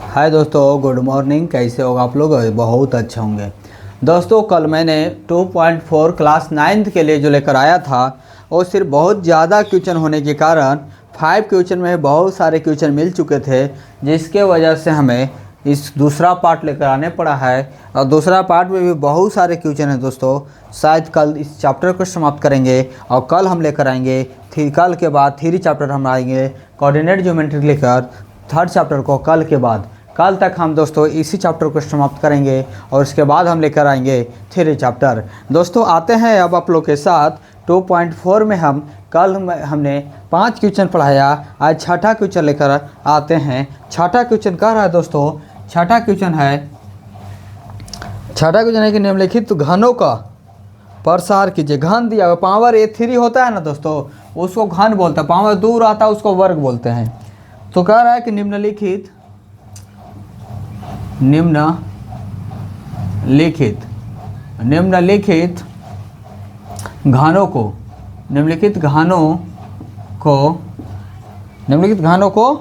हाय दोस्तों, good morning. कैसे होगा आप लोग? बहुत अच्छे होंगे। दोस्तों, कल मैंने 2.4 क्लास 9th के लिए जो लेकर आया था वो सिर्फ बहुत ज़्यादा क्वेश्चन होने के कारण 5 क्वेश्चन में बहुत सारे क्वेश्चन मिल चुके थे, जिसके वजह से हमें इस दूसरा पार्ट लेकर आने पड़ा है। और दूसरा पार्ट में भी बहुत सारे क्वेश्चन हैं दोस्तों। शायद कल इस चैप्टर को समाप्त करेंगे और कल हम लेकर आएंगे कल के बाद 3 चैप्टर हम आएंगे कोऑर्डिनेट ज्योमेट्री लेकर 3rd चैप्टर को कल तक हम दोस्तों इसी चैप्टर को समाप्त करेंगे और उसके बाद हम लेकर आएंगे 3 चैप्टर। दोस्तों आते हैं अब आप लोग के साथ 2.4 में हमने 5 क्वेश्चन पढ़ाया। आज छठा क्वेश्चन लेकर आते हैं। छठा क्वेश्चन कह रहा है दोस्तों, छठा क्वेश्चन है कि निम्नलिखित घनों का प्रसार कीजिए। घन दिया हुआ पावर A3 होता है ना दोस्तों, उसको घन बोलते हैं। पावर दूर आता है उसको वर्ग बोलते हैं। तो कह रहा है कि निम्नलिखित घनों को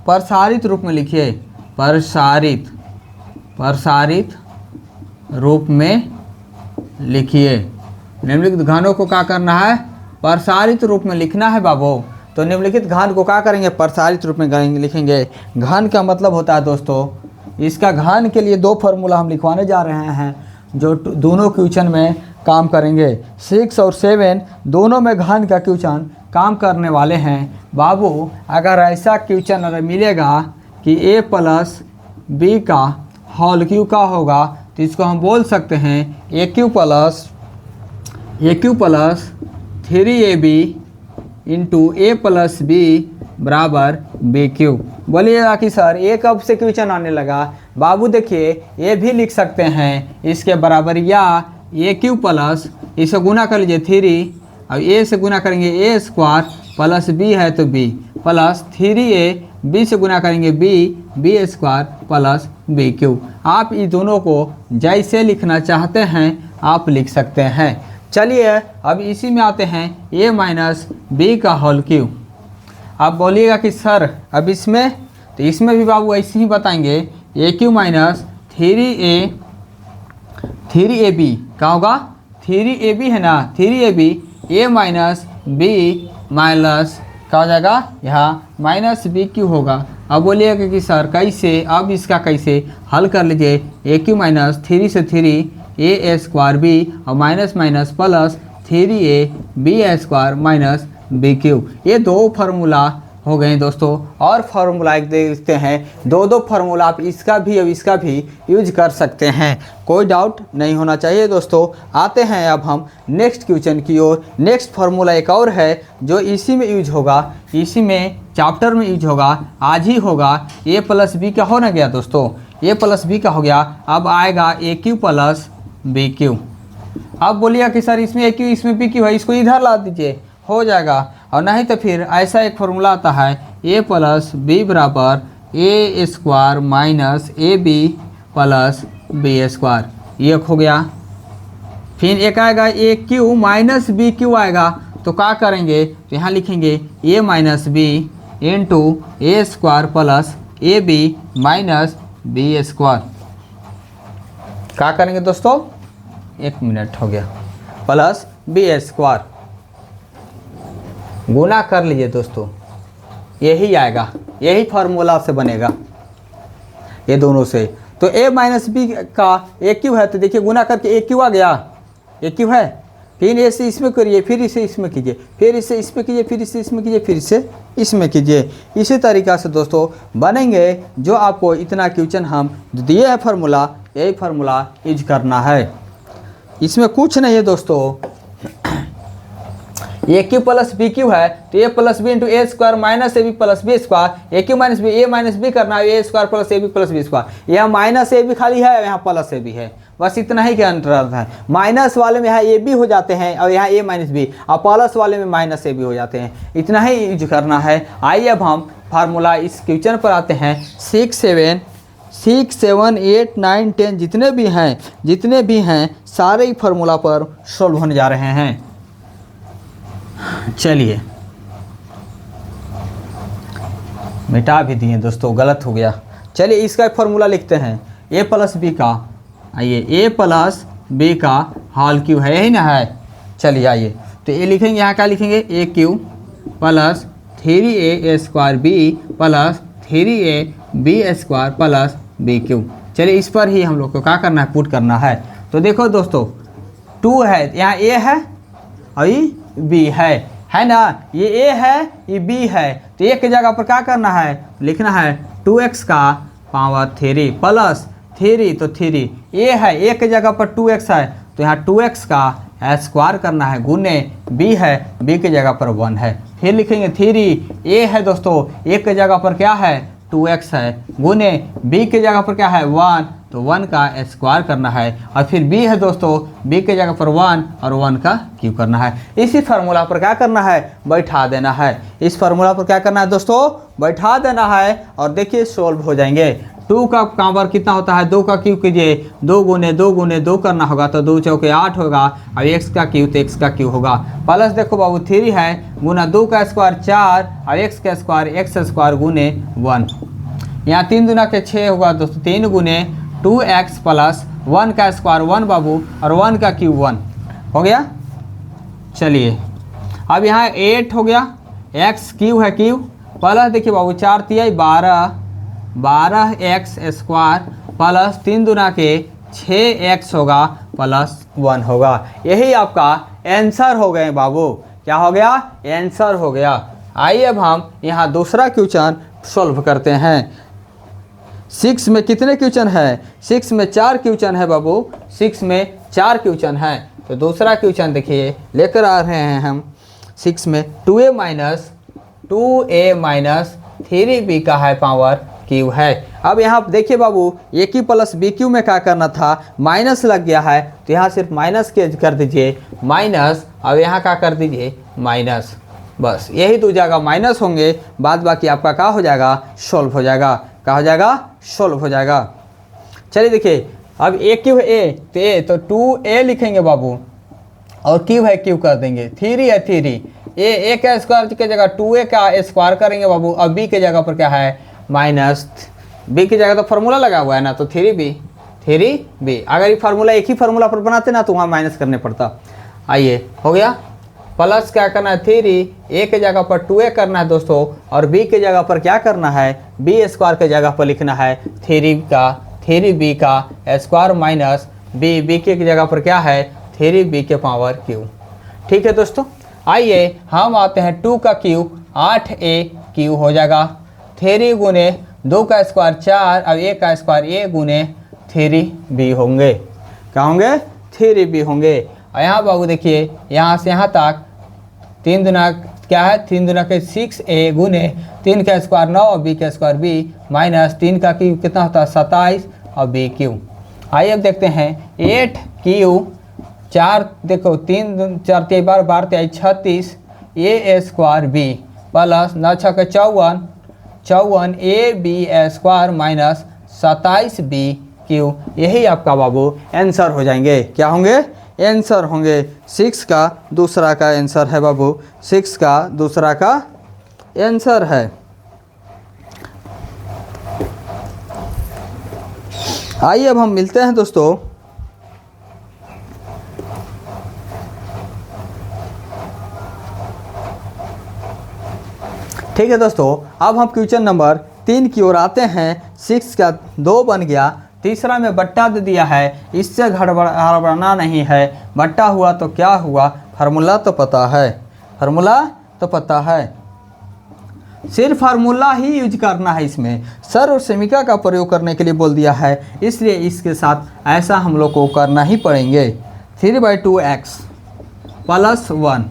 प्रसारित रूप में लिखिए। प्रसारित रूप में लिखिए। निम्नलिखित घनों को क्या करना है? प्रसारित रूप में लिखना है बाबू। तो निम्नलिखित घन को क्या करेंगे? प्रसारित रूप में लिखेंगे। घन का मतलब होता है दोस्तों, इसका घन के लिए 2 फार्मूला हम लिखवाने जा रहे हैं जो दोनों क्वेश्चन में काम करेंगे। 6 और 7 दोनों में घन का क्वेश्चन काम करने वाले हैं बाबू। अगर ऐसा क्वेश्चन अगर मिलेगा कि a प्लस बी का होल क्यू का होगा तो इसको हम बोल सकते हैं ए क्यू प्लस 3ab इंटू ए प्लस बी बराबर बी क्यू। बोलिएगा कि सर ए कब से क्वेश्चन आने लगा? बाबू देखिए, ए भी लिख सकते हैं इसके बराबर, या ए क्यू प्लस इसे गुना कर लीजिए 3, अब ए से गुना करेंगे ए स्क्वायर प्लस बी है तो बी प्लस 3a, बी से गुना करेंगे B square plus B cube. आप इस दोनों को जैसे लिखना चाहते हैं आप लिख सकते हैं। चलिए अब इसी में आते हैं a माइनस बी का होल क्यू। आप बोलिएगा कि सर अब इसमें, तो इसमें भी बाबू ऐसे ही बताएंगे ए क्यू माइनस 3ab क्या होगा? 3ab है ना, 3ab a minus B minus क्या हो जाएगा? यहाँ माइनस बी क्यू होगा। अब बोलिएगा कि सर कैसे? अब इसका कैसे हल कर लीजिए। ए क्यू माइनस 3 से 3 a स्क्वायर बी और minus minus plus 3a B square minus B cube. ये 2 फार्मूला हो गए दोस्तों। और फार्मूला एक देखते हैं, 2 फार्मूला आप इसका भी और इसका भी यूज कर सकते हैं, कोई डाउट नहीं होना चाहिए दोस्तों। आते हैं अब हम नेक्स्ट क्वेश्चन की ओर। नेक्स्ट फार्मूला एक और है जो इसी में यूज होगा, इसी में चैप्टर में यूज होगा, आज ही होगा। ए प्लस बी का हो ना गया दोस्तों, ए प्लस बी का हो गया। अब आएगा A cube plus B Q. अब बोलिए कि सर इसमें ए क्यू इसमें बी क्यू है, इसको इधर ला दीजिए, हो जाएगा। और नहीं तो फिर ऐसा एक फार्मूला आता है ए प्लस बी बराबर A square minus A B plus B square, ये हो गया। फिर एक आएगा A cube minus B cube आएगा, तो क्या करेंगे? तो यहाँ लिखेंगे A minus B into A square plus A B minus B square. क्या करेंगे दोस्तों? 1 मिनट हो गया, प्लस बी स्क्वायर गुना कर लीजिए दोस्तों, यही आएगा, यही फार्मूला से बनेगा ये दोनों से। तो a माइनस बी का ए क्यू है तो देखिए गुना करके ए क्यू आ गया, ए क्यू है। फिर इसे इसमें करिए, फिर इसे इसमें कीजिए, फिर इसे इसमें कीजिए, फिर इसे इसमें कीजिए, फिर इसे इसमें कीजिए। इसी तरीक़ा से दोस्तों बनेंगे। जो आपको इतना क्वेश्चन हम दिए है फार्मूला, यही फार्मूला यूज करना है, इसमें कुछ नहीं है दोस्तों। A cube plus B cube है तो A plus B into A square minus A B plus B square. A cube minus B, A minus B करना है, A square plus A B plus B square. यहाँ minus A B खाली है, यहाँ plus A B है, बस इतना ही का अंतर है। माइनस वाले में यहाँ ए बी हो जाते हैं और यहाँ ए माइनस बी, और प्लस वाले में माइनस ए बी हो जाते हैं। इतना ही यूज करना है। आइए अब हम फार्मूला इस क्वेश्चन पर आते हैं। 6, 7, 8, 9, 10 जितने भी हैं सारे ही फार्मूला पर सोल्व होने जा रहे हैं। चलिए मिटा भी दिए दोस्तों, गलत हो गया। चलिए इसका फॉर्मूला लिखते हैं, ए प्लस बी का, आइए ए प्लस बी का होल क्यूब है, यही ना है। चलिए आइए तो ये लिखेंगे, यहाँ क्या लिखेंगे, A cube plus 3a² B plus 3ab² plus B cube. चलिए इस पर ही हम लोग को क्या करना है, पुट करना है। तो देखो दोस्तों 2 है, यहाँ ए है और ये बी है ना, ये ए है ये बी है, तो ए की जगह पर क्या करना है, लिखना है 2x का पावर 3 प्लस 3, तो 3 ए है, ए की जगह पर 2x है तो यहाँ 2x का स्क्वायर करना है, गुने बी है, बी की जगह पर 1 है, फिर लिखेंगे 3 ए है दोस्तों, ए की जगह पर क्या है 2x है, गुने बी की जगह पर क्या है 1, तो 1 का स्क्वायर करना है, और फिर बी है दोस्तों, बी की जगह पर 1 और 1 का क्यूब करना है। इसी फार्मूला पर क्या करना है, बैठा देना है, इस फार्मूला पर क्या करना है दोस्तों, बैठा देना है, और देखिए सोल्व हो जाएंगे। 2 का पावर कितना होता है, 2 का क्यूब कीजिए, 2 गुने 2 गुने 2 करना होगा तो 2 चौके 8 होगा, और x का क्यूब तो x का क्यूब होगा, प्लस देखो बाबू 3 है, गुना 2 का स्क्वायर 4 और x का स्क्वायर x स्क्वायर गुने 1, यहाँ 3 दूना के 6 होगा दोस्तों, 3 गुने 2x प्लस 1 का स्क्वायर 1 बाबू और 1 का क्यूब 1 हो गया। चलिए अब यहाँ 8 हो गया, x क्यूब है क्यूब, प्लस देखिए बाबू 4 तिहाई 12x स्क्वायर प्लस 3 दूना के 6x होगा प्लस 1 होगा। यही आपका आंसर हो गए बाबू, क्या हो गया, आंसर हो गया। आइए अब हम यहाँ दूसरा क्वेश्चन सॉल्व करते हैं। 6 में कितने क्वेश्चन है, 6 में 4 क्वेश्चन है बाबू, 6 में 4 क्वेश्चन है। तो दूसरा क्वेश्चन देखिए लेकर आ रहे हैं हम, 6 में 2a माइनस 3b का है पावर क्यू है। अब यहाँ देखिए बाबू ए क्यू प्लस बी क्यू में क्या करना था, माइनस लग गया है तो यहाँ सिर्फ माइनस के कर दीजिए माइनस, अब यहाँ क्या कर दीजिए माइनस, बस यही 2 जगह माइनस होंगे, बाद बाकी आपका क्या हो जाएगा, सॉल्व हो जाएगा, क्या हो जाएगा, सॉल्व हो जाएगा। चलिए देखिए अब ए क्यू है ए, तो ए तो 2a लिखेंगे बाबू, और क्यू है क्यू कर देंगे, 3 है 3, ए का स्क्वायर की जगह 2a का स्क्वायर करेंगे बाबू, और बी की जगह पर क्या है माइनस, बी की जगह तो फार्मूला लगा हुआ है ना, तो 3b, अगर ये फार्मूला एक ही फार्मूला पर बनाते ना तो वहाँ माइनस करने पड़ता। आइए हो गया, प्लस क्या करना है 3, ए के जगह पर 2a करना है दोस्तों, और बी के जगह पर क्या करना है, बी स्क्वायर के जगह पर लिखना है 3b का स्क्वायर माइनस बी के जगह पर क्या है 3b के पावर क्यूब। ठीक है दोस्तों, आइए हम आते हैं 2 का क्यूब 8a क्यूब हो जाएगा, 3 गुने 2 का स्क्वायर 4 और a का स्क्वायर a गुने 3b होंगे, क्या होंगे 3b होंगे। और यहाँ बाबू देखिए यहाँ से यहाँ तक 3 दुना क्या है, 3 दुना के 6a गुने 3 का स्क्वायर 9 और b का स्क्वायर b माइनस 3 का क्यूब कितना होता है 27 और b क्यूब। आइए अब देखते हैं 8 क्यूब 4 देखो 3 4 3 12 12 36 a स्क्वायर b प्लस 9 6 के 54 A B square minus 27b cube, यही आपका बाबू आंसर हो जाएंगे, क्या होंगे आंसर होंगे। 6 का दूसरा का आंसर है बाबू, 6 का दूसरा का आंसर है। आइए अब हम मिलते हैं दोस्तों ठीक है दोस्तों, अब हम क्वेश्चन नंबर 3 की ओर आते हैं। 6 का 2 बन गया, तीसरा में बट्टा दे दिया है, इससे हड़बड़ाना नहीं है, बट्टा हुआ तो क्या हुआ, फार्मूला तो पता है, फार्मूला तो पता है, सिर्फ फार्मूला ही यूज करना है। इसमें सर और सेमिका का प्रयोग करने के लिए बोल दिया है, इसलिए इसके साथ ऐसा हम लोग को करना ही पड़ेंगे। 3/2x प्लस 1,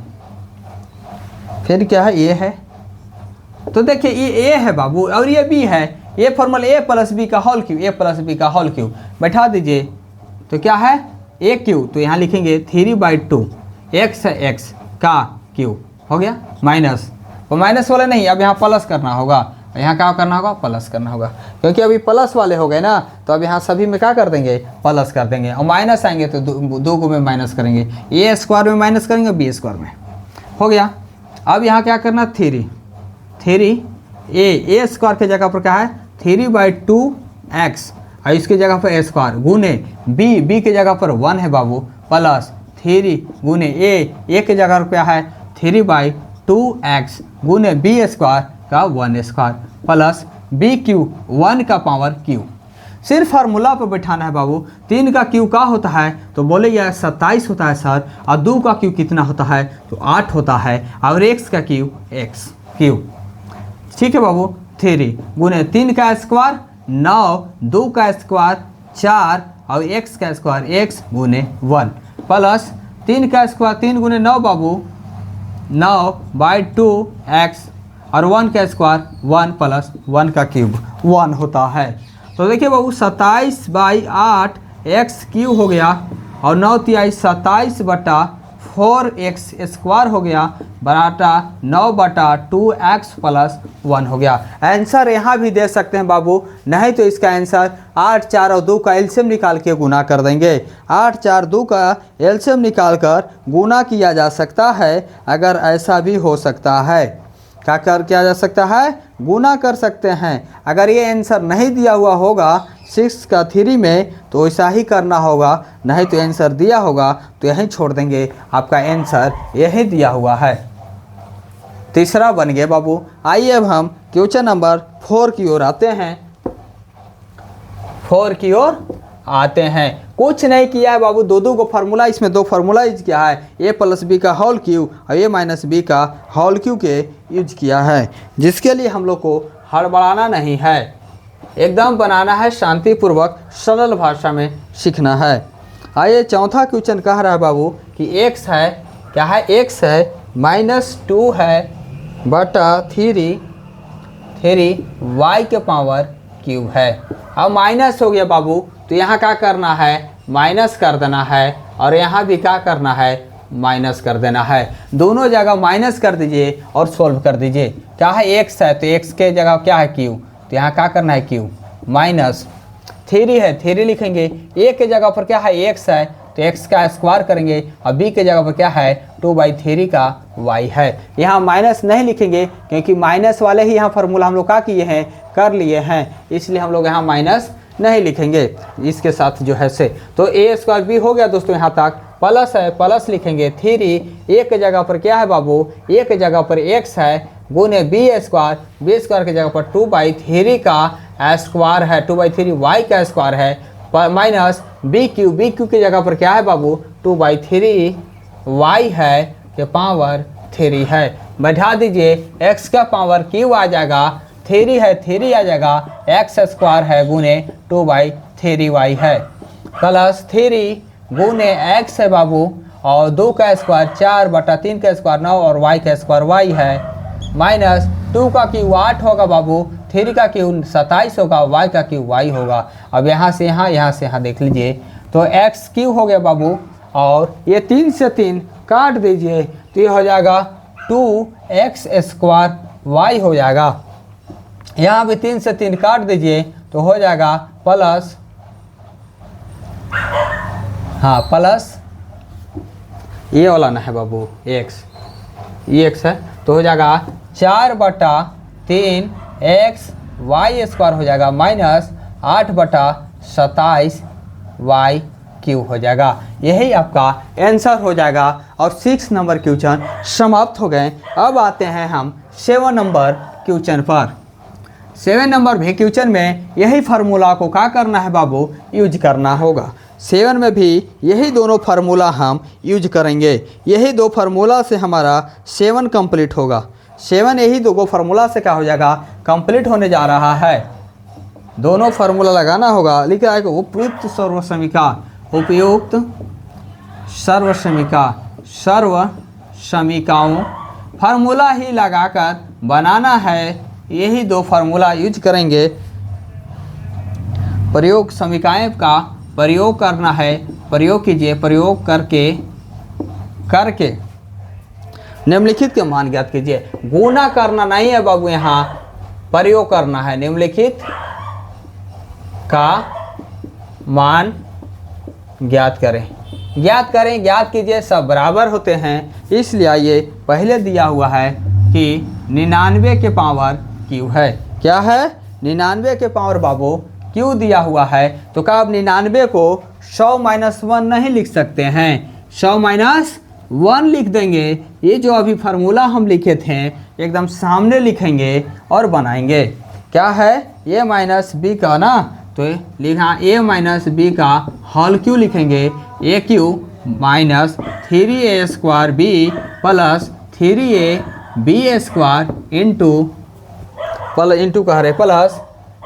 फिर क्या है ये है, तो देखिए ये a है बाबू और ये b है, ये फॉर्मूला a प्लस बी का whole cube, a plus B का होल क्यूब बैठा दीजिए, तो क्या है a क्यूब, तो यहाँ लिखेंगे 3/2 x है x का क्यूब हो गया माइनस, वो माइनस वाले नहीं, अब यहाँ प्लस करना होगा, यहाँ क्या करना होगा प्लस करना होगा, क्योंकि अभी प्लस वाले हो गए ना, तो अब यहाँ सभी में क्या कर देंगे प्लस कर देंगे, और माइनस आएंगे तो 2 को में माइनस करेंगे, a स्क्वायर में माइनस करेंगे b स्क्वायर में हो गया। अब यहाँ क्या करना 3 a स्क्वायर के जगह पर क्या है 3/2x और इसकी जगह पर स्क्वायर गुने बी की जगह पर 1 है बाबू प्लस 3 गुने ए की जगह पर क्या है 3/2x गुने बी स्क्वायर का 1 स्क्वायर प्लस बी क्यू 1 का पावर क्यू। सिर्फ फार्मूला पर बैठाना है बाबू। 3 का क्यू का होता है तो बोले यार 27 होता है सर, और 2 का क्यू कितना होता है तो 8 होता है, और x का क्यू क्यू ठीक है बाबू। 3 गुने 3 का स्क्वायर 9, 2 का स्क्वायर 4 और x का स्क्वायर x गुने 1 प्लस 3 का स्क्वायर 3 गुने 9 बाबू 9/2x और 1 का स्क्वायर 1 प्लस 1 का क्यूब 1 होता है। तो देखिए बाबू 27/8 x क्यूब हो गया और 9 तिहाई 27/4x स्क्वायर हो गया बराटा 9/2x प्लस 1 हो गया। आंसर यहाँ भी दे सकते हैं बाबू, नहीं तो इसका आंसर 8, 4 और 2 का एलसीएम निकाल के गुना कर देंगे। 8, 4, 2 का एलसीएम निकाल कर गुना किया जा सकता है। अगर ऐसा भी हो सकता है क्या किया जा सकता है, गुना कर सकते हैं। अगर ये आंसर नहीं दिया हुआ होगा 6 का 3 में तो ऐसा ही करना होगा, नहीं तो आंसर दिया होगा तो यहीं छोड़ देंगे, आपका आंसर यही दिया हुआ है। तीसरा बन गया बाबू। आइए अब हम क्वेश्चन नंबर 4 की ओर आते हैं। 4 की ओर आते हैं। कुछ नहीं किया है बाबू, दो को फार्मूला, इसमें 2 फार्मूला यूज किया है, a प्लस बी का होल क्यू और a माइनस बी का होल क्यू के यूज किया है, जिसके लिए हम लोग को हड़बड़ाना नहीं है, एकदम बनाना है शांतिपूर्वक, सरल भाषा में सीखना है। आइए चौथा क्वेश्चन कह रहा है बाबू कि x है, क्या है x है -2 है बटा 3 y के पावर क्यूब है। अब माइनस हो गया बाबू, तो यहाँ क्या करना है माइनस कर देना है, और यहाँ भी क्या करना है माइनस कर देना है। दोनों जगह माइनस कर दीजिए और सोल्व कर दीजिए। क्या है x है तो x के जगह क्या है क्यू, तो यहाँ क्या करना है क्यू माइनस 3 है 3 लिखेंगे। a के जगह पर क्या है x है तो x का स्क्वायर करेंगे, और b के जगह पर क्या है 2/3 का y है। यहाँ माइनस नहीं लिखेंगे क्योंकि माइनस वाले ही यहाँ फार्मूला हम लोग क्या किए हैं कर लिए हैं, इसलिए हम लोग यहाँ माइनस नहीं लिखेंगे इसके साथ जो है से। तो a स्क्वायर b हो गया दोस्तों, यहाँ तक प्लस है प्लस लिखेंगे 3 a के जगह पर क्या है बाबू a के जगह पर x है गुने b स्क्वायर के जगह पर 2/3 का स्क्वायर है 2/3 y का स्क्वायर है माइनस b क्यू की जगह पर क्या है बाबू 2/3 y है के पावर 3 है। बैठा दीजिए x का पावर क्यू आ जाएगा 3 है 3 आ जाएगा, x स्क्वायर है गुने 2/3y है प्लस 3 गुने x है बाबू और 2 का स्क्वायर 4/3 का स्क्वायर 9 और y का स्क्वायर y है माइनस 2 का क्यू 8 होगा बाबू, 3 का क्यू 27 होगा, y का क्यू y होगा। अब यहाँ से यहाँ देख लीजिए तो x क्यू हो गया बाबू, और ये 3 से 3 काट दीजिए तो ये हो जाएगा 2x स्क्वायर y हो जाएगा। यहाँ भी 3 से 3 काट दीजिए तो हो जाएगा प्लस, हाँ प्लस ये वाला ना है बाबू x है तो हो जाएगा 4/3 x y स्क्वायर हो जाएगा माइनस 8/27 y क्यूब हो जाएगा। यही आपका आंसर हो जाएगा और 6 नंबर क्वेश्चन समाप्त हो गए। अब आते हैं हम 7 नंबर क्वेश्चन पर। 7 नंबर भी क्वेश्चन में यही फार्मूला को क्या करना है बाबू यूज करना होगा। 7 में भी यही दोनों फार्मूला हम यूज करेंगे। यही 2 फार्मूला से हमारा 7 कंप्लीट होगा। 7 यही 2 फार्मूला से क्या हो जाएगा कंप्लीट होने जा रहा है। दोनों फार्मूला लगाना होगा। लिख रहा है कि उपयुक्त सर्व समीकाओं फार्मूला ही लगाकर बनाना है। यही 2 फार्मूला यूज करेंगे। प्रयोग समीकाएं का प्रयोग करना है। प्रयोग कीजिए, प्रयोग करके निम्नलिखित के मान ज्ञात कीजिए। गुणा करना नहीं है बाबू, यहाँ प्रयोग करना है। निम्नलिखित का मान ज्ञात करें। ज्ञात कीजिए, सब बराबर होते हैं, इसलिए ये पहले दिया हुआ है कि 99 के पावर क्यू है। क्या है 99 के पावर बाबू क्यू दिया हुआ है, तो क्या आप 99 को 100 माइनस 1 नहीं लिख सकते हैं? 100 माइनस 1 लिख देंगे। ये जो अभी फार्मूला हम लिखे थे एकदम सामने लिखेंगे और बनाएंगे। क्या है? ए माइनस बी का ना, तो लिखा ए माइनस बी का होल क्यू लिखेंगे। A cube minus 3a square B plus 3a B square into कह रहे प्लस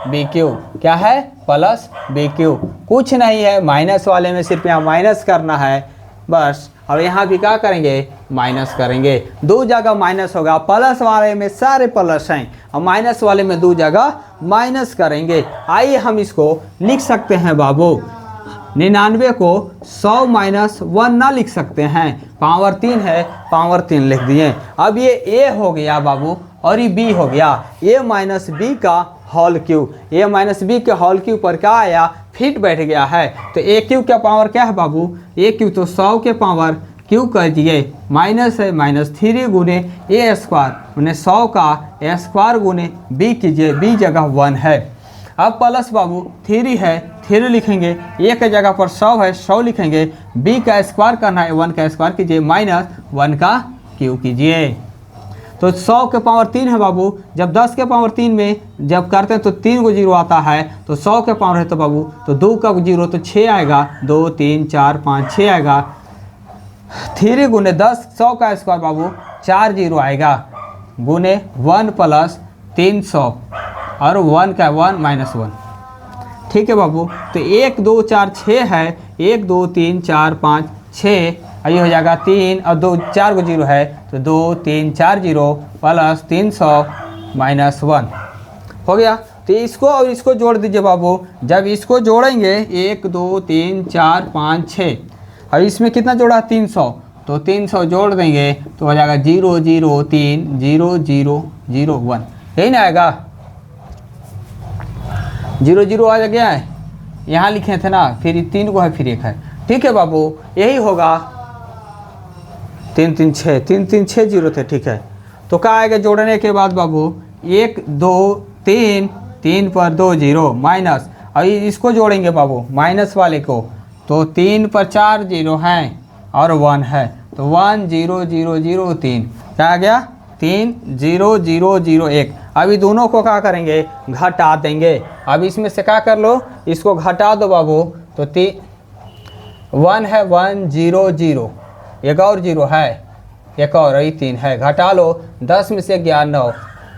बी क्यू। क्या है? Plus B cube. कुछ नहीं है, माइनस वाले में सिर्फ यहाँ माइनस करना है बस। अब यहाँ भी क्या करेंगे? माइनस करेंगे। दो जगह माइनस होगा, प्लस वाले में सारे प्लस हैं और माइनस वाले में दो जगह माइनस करेंगे। आइए हम इसको लिख सकते हैं बाबू। 99 को 100 माइनस 1 ना लिख सकते हैं, पावर 3 है, पावर 3 लिख दिए। अब ये ए हो गया बाबू और ये बी हो गया। ए माइनस बी का होल क्यू, ए माइनस बी के होल क्यू पर क्या आया? फिट बैठ गया है। तो ए क्यू का पावर क्या है बाबू? ए क्यू तो 100 के पावर क्यू कर दिए, माइनस है माइनस 3 गुने ए स्क्वायर, उन्हें 100 का ए स्क्वायर गुने बी कीजिए, बी जगह 1 है। अब प्लस बाबू 3 है, 3 लिखेंगे। ए के जगह पर 100 है, 100 लिखेंगे। बी का स्क्वायर करना है, 1 का स्क्वायर कीजिए माइनस 1 का क्यू कीजिए। तो 100 के पावर 3 है बाबू। जब 10 के पावर 3 में जब करते हैं तो 3 को जीरो आता है, तो 100 के पावर है तो बाबू तो 2 का जीरो तो 6 आएगा, 2 3 4 5 6 आएगा। 3 गुने 10 100 का स्क्वायर बाबू 4 जीरो आएगा गुने 1 प्लस 300 और 1 का 1 माइनस 1। ठीक है बाबू। तो 1 2 4 6 है, 1 2 3 4 5 6, ये हो जाएगा 3 और 2 4 को जीरो है तो 2 3 4 जीरो प्लस 300 माइनस 1 हो गया। तो इसको और इसको जोड़ दीजिए बाबू। जब इसको जोड़ेंगे 1 2 3 4 5 6 और इसमें कितना जोड़ा? 300, तो 300 जोड़ देंगे तो हो जाएगा 0 0 3 0 0 0 1, यही ना आएगा? 0 0 आ गया है, यहाँ लिखे थे ना, फिर 3 को है फिर 1 है। ठीक है बाबू, यही होगा। 3 3 6 3 3 6 जीरो थे। ठीक है, तो क्या आएगा जोड़ने के बाद बाबू? 1 2 3 3 पर 2 जीरो माइनस, अभी इसको जोड़ेंगे बाबू माइनस वाले को, तो 3 पर 4 जीरो हैं और 1 है, तो 1 0 0 0 3 क्या आ गया? 3 0 0 0 1। अभी दोनों को क्या करेंगे? घटा देंगे। अब इसमें से क्या कर लो? इसको घटा दो बाबू, तो 1 है 1 0 0, एक और जीरो है, एक और यही 3 है, घटा लो। 10 में से 11 9,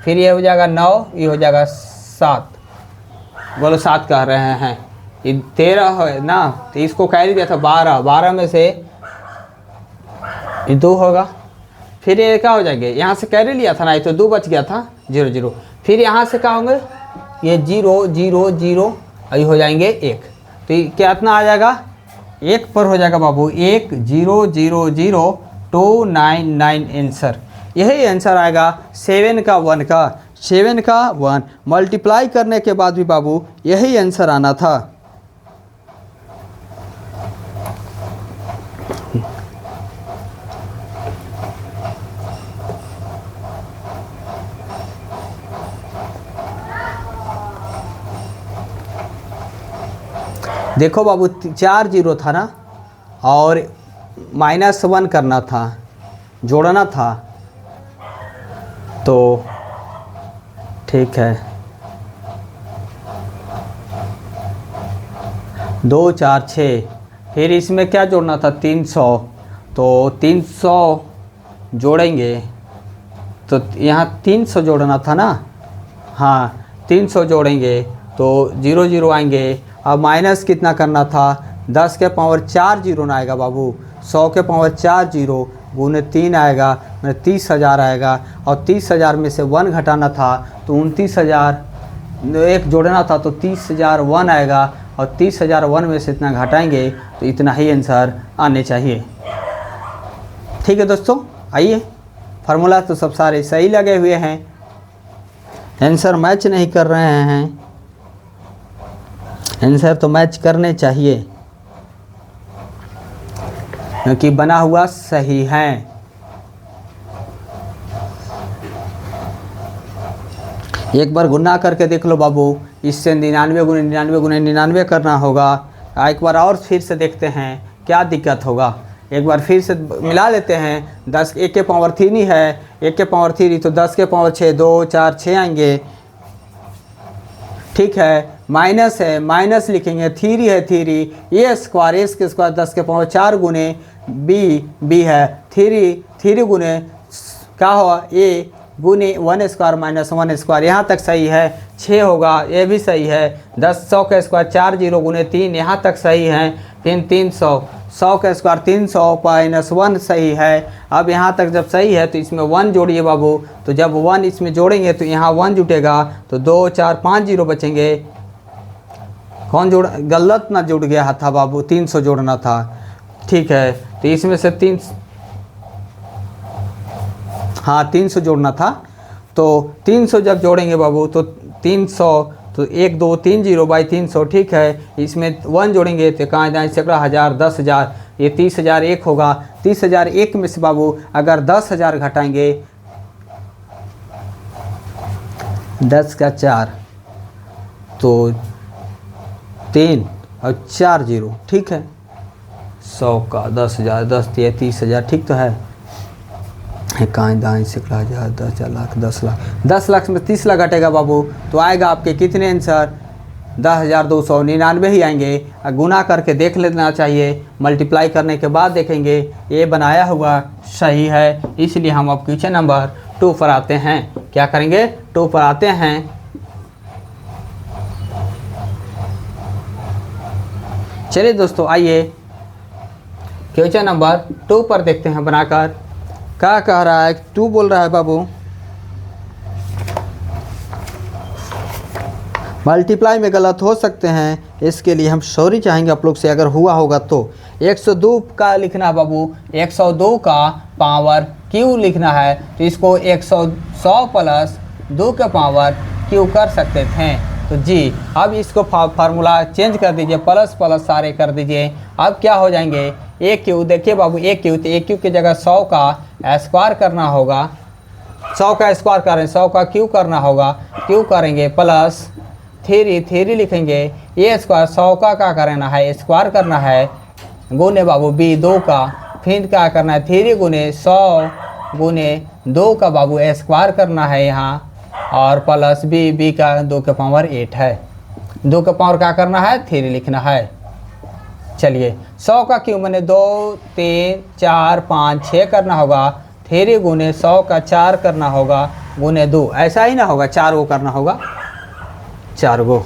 फिर ये हो जाएगा 9, ये हो जाएगा 7, बोलो 7 कह रहे हैं। ये 13 है ना, तो इसको कैरी दिया था 12, 12 में से ये 2 होगा, फिर ये क्या हो जाएंगे? यहाँ से कैरी लिया था ना, ये तो 2 बच गया था 0 0, फिर यहाँ से क्या होंगे? ये 0 0 0, ये हो जाएंगे 1, तो ये कितना आ जाएगा? 1 पर हो जाएगा बाबू 1 0 0 0 2 9 9 आंसर। यही आंसर आएगा 7 का 1 का, 7 का 1 मल्टीप्लाई करने के बाद भी बाबू यही आंसर आना था। देखो बाबू 4 जीरो था ना, और माइनस 1 करना था, जोड़ना था, तो ठीक है 2 4 6, फिर इसमें क्या जोड़ना था? 300, तो 300 जोड़ेंगे तो यहाँ 300 जोड़ना था ना, हाँ 300 जोड़ेंगे तो 0 0 आएंगे। अब माइनस कितना करना था? 10 के पावर 4 जीरो ना आएगा बाबू, 100 के पावर 4 जीरो गुने 3 आएगा, मैंने 30,000 आएगा, और 30,000 में से 1 घटाना था तो 29,000, 1 जोड़ना था तो 30,000 1 आएगा, और 30,000 1 में से इतना घटाएंगे तो इतना ही आंसर आने चाहिए। ठीक है दोस्तों, आइए, फार्मूला तो सब सारे सही लगे हुए हैं, आंसर मैच नहीं कर रहे हैं, आंसर तो मैच करने चाहिए क्योंकि बना हुआ सही है। एक बार गुना करके देख लो बाबू, इससे 99 गुने 99 गुने 99 करना होगा। एक बार और फिर से देखते हैं क्या दिक्कत होगा। एक बार फिर से मिला लेते हैं। 10 1 के पावर 3 ही है, 1 के पावर 3 तो 10 के पावर 6, 2 4 6 आएंगे। ठीक है, माइनस है, माइनस लिखेंगे, 3 है 3, ए स्क्वायर 10 के पावर 4 गुने बी है 3 गुने क्या हुआ ए गुने 1 स्क्वायर माइनस 1 स्क्वायर, यहाँ तक सही है। 6 होगा, ये भी सही है। 100 का स्क्वायर 40 गुने 3, यहाँ तक सही है। फिर 300, 100 का स्क्वायर 300 माइनस 1 सही है। अब यहाँ तक जब सही है तो इसमें 1 जोड़िए बाबू। तो जब 1 इसमें जोड़ेंगे तो यहाँ 1 जुटेगा, तो 2 4 5 जीरो बचेंगे। कौन जोड़ गलत ना जुड़ गया था बाबू, 300 जोड़ना था। ठीक है, तो इसमें से 300 जोड़ना था। तो 300 जब जोड़ेंगे बाबू तो 300 तो 1 2 3 0 बाई 300। ठीक है, इसमें 1 जोड़ेंगे तो कहाँ जाए सैकड़ा, 1000 10,000, ये 30,000 एक होगा। 30,000 एक में से बाबू अगर 10,000 घटाएंगे 10 का 4 तो 3 और 4 0। ठीक है, 100 का 10,000 10 दिए 30,000। ठीक तो है, कहाँ दाएँ सैकड़ा, 1000 10,000 लाख 10 लाख 10 लाख में 30 लाख घटेगा बाबू, तो आएगा आपके कितने आंसर, 10,299 ही आएंगे। गुना करके देख लेना चाहिए, मल्टीप्लाई करने के बाद देखेंगे ये बनाया हुआ सही है। इसलिए हम अब क्वेश्चन नंबर 2 पर आते हैं। क्या करेंगे, 2 पर आते हैं। चलिए दोस्तों, आइए क्वेश्चन नंबर 2 पर देखते हैं बनाकर। क्या कह रहा है, 2 बोल रहा है बाबू, मल्टीप्लाई में गलत हो सकते हैं, इसके लिए हम सॉरी चाहेंगे आप लोग से अगर हुआ होगा तो। 102 का लिखना है बाबू, 102 का पावर क्यू लिखना है, तो इसको 100 प्लस 2 के पावर क्यू कर सकते थे। तो जी अब इसको फार्मूला चेंज कर दीजिए, प्लस प्लस सारे कर दीजिए। अब क्या हो जाएंगे, ए क्यू, देखिए बाबू ए क्यू, तो ए क्यू की जगह 100 का स्क्वायर करना होगा। 100 का स्क्वायर करें, 100 का क्यू करना होगा, क्यू करेंगे प्लस 3 लिखेंगे। ए स्क्वायर 100 का क्या करना है, स्क्वायर करना है, गुने बाबू बी 2 का, फिर क्या करना है 3 गुने 100 गुने 2 का बाबू स्क्वायर करना है यहाँ, और प्लस बी का 2 के पावर 8 है। 2 के पावर क्या करना है 3 लिखना है। चलिए 100 का क्यू मैंने 2 3 4 5 6 करना होगा, 3 गुने 100 का 4 करना होगा गुने 2, ऐसा ही ना होगा, 4 गो करना होगा, 4 गो।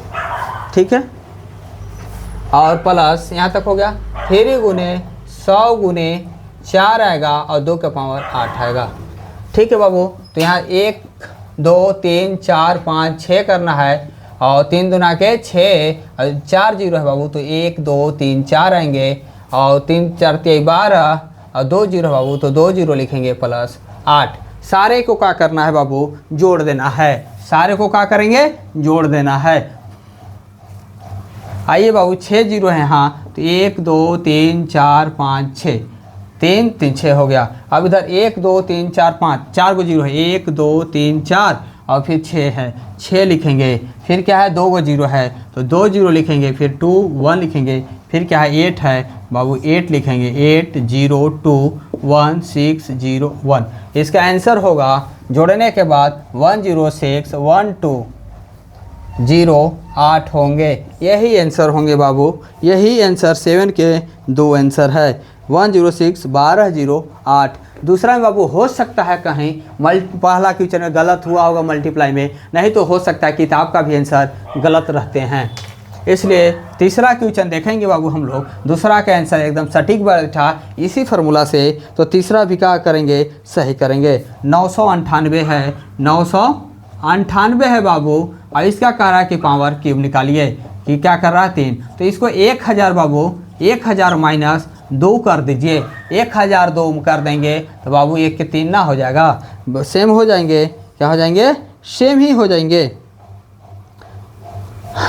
ठीक है, और प्लस यहाँ तक हो गया, 3 गुने 100 गुने 4 आएगा और 2 के पावर 8 आएगा। ठीक है बाबू, तो यहाँ 1 2 3 4 5 6 करना है, और 3 दुना के 6 और 4 जीरो है बाबू, तो 1 2 3 4 आएंगे, और 3 4 12 और 2 जीरो है बाबू, तो 2 जीरो लिखेंगे प्लस 8। सारे को क्या करना है बाबू, जोड़ देना है। सारे को क्या करेंगे, जोड़ देना है। आइए बाबू 6 जीरो है यहाँ, तो 1 2 3 4 5 6, 3 3 6 हो गया। अब इधर 1 2 3 4 5, 4 गो जीरो है, 1 2 3 4 और फिर 6 है, 6 लिखेंगे। फिर क्या है 2 गो जीरो है, तो 2 जीरो लिखेंगे, फिर 2 1 लिखेंगे। फिर क्या है 8 है बाबू, 8 लिखेंगे, 8 0 2 1 6 0 1। इसका आंसर होगा जोड़ने के बाद 106 1 2 0 8 होंगे। यही आंसर होंगे बाबू, यही आंसर 7 के 2 आंसर है, 106 12 0 8। दूसरा में बाबू हो सकता है कहीं पहला क्वेश्चन में गलत हुआ होगा मल्टीप्लाई में, नहीं तो हो सकता है किताब का भी आंसर गलत रहते हैं। इसलिए तीसरा क्वेश्चन देखेंगे बाबू हम लोग, दूसरा का आंसर एकदम सटीक बैठा इसी फार्मूला से, तो तीसरा भी क्या करेंगे, सही करेंगे। 998 है, 998 है बाबू, और इसका कह रहा है कि पावर क्यूब निकालिए, कि क्या कर रहा है 3, तो इसको 1000 बाबू 1000 माइनस 2 कर दीजिए। 1000 2 कर देंगे तो बाबू 1 के 3 ना हो जाएगा, सेम हो जाएंगे, क्या हो जाएंगे, सेम ही हो जाएंगे।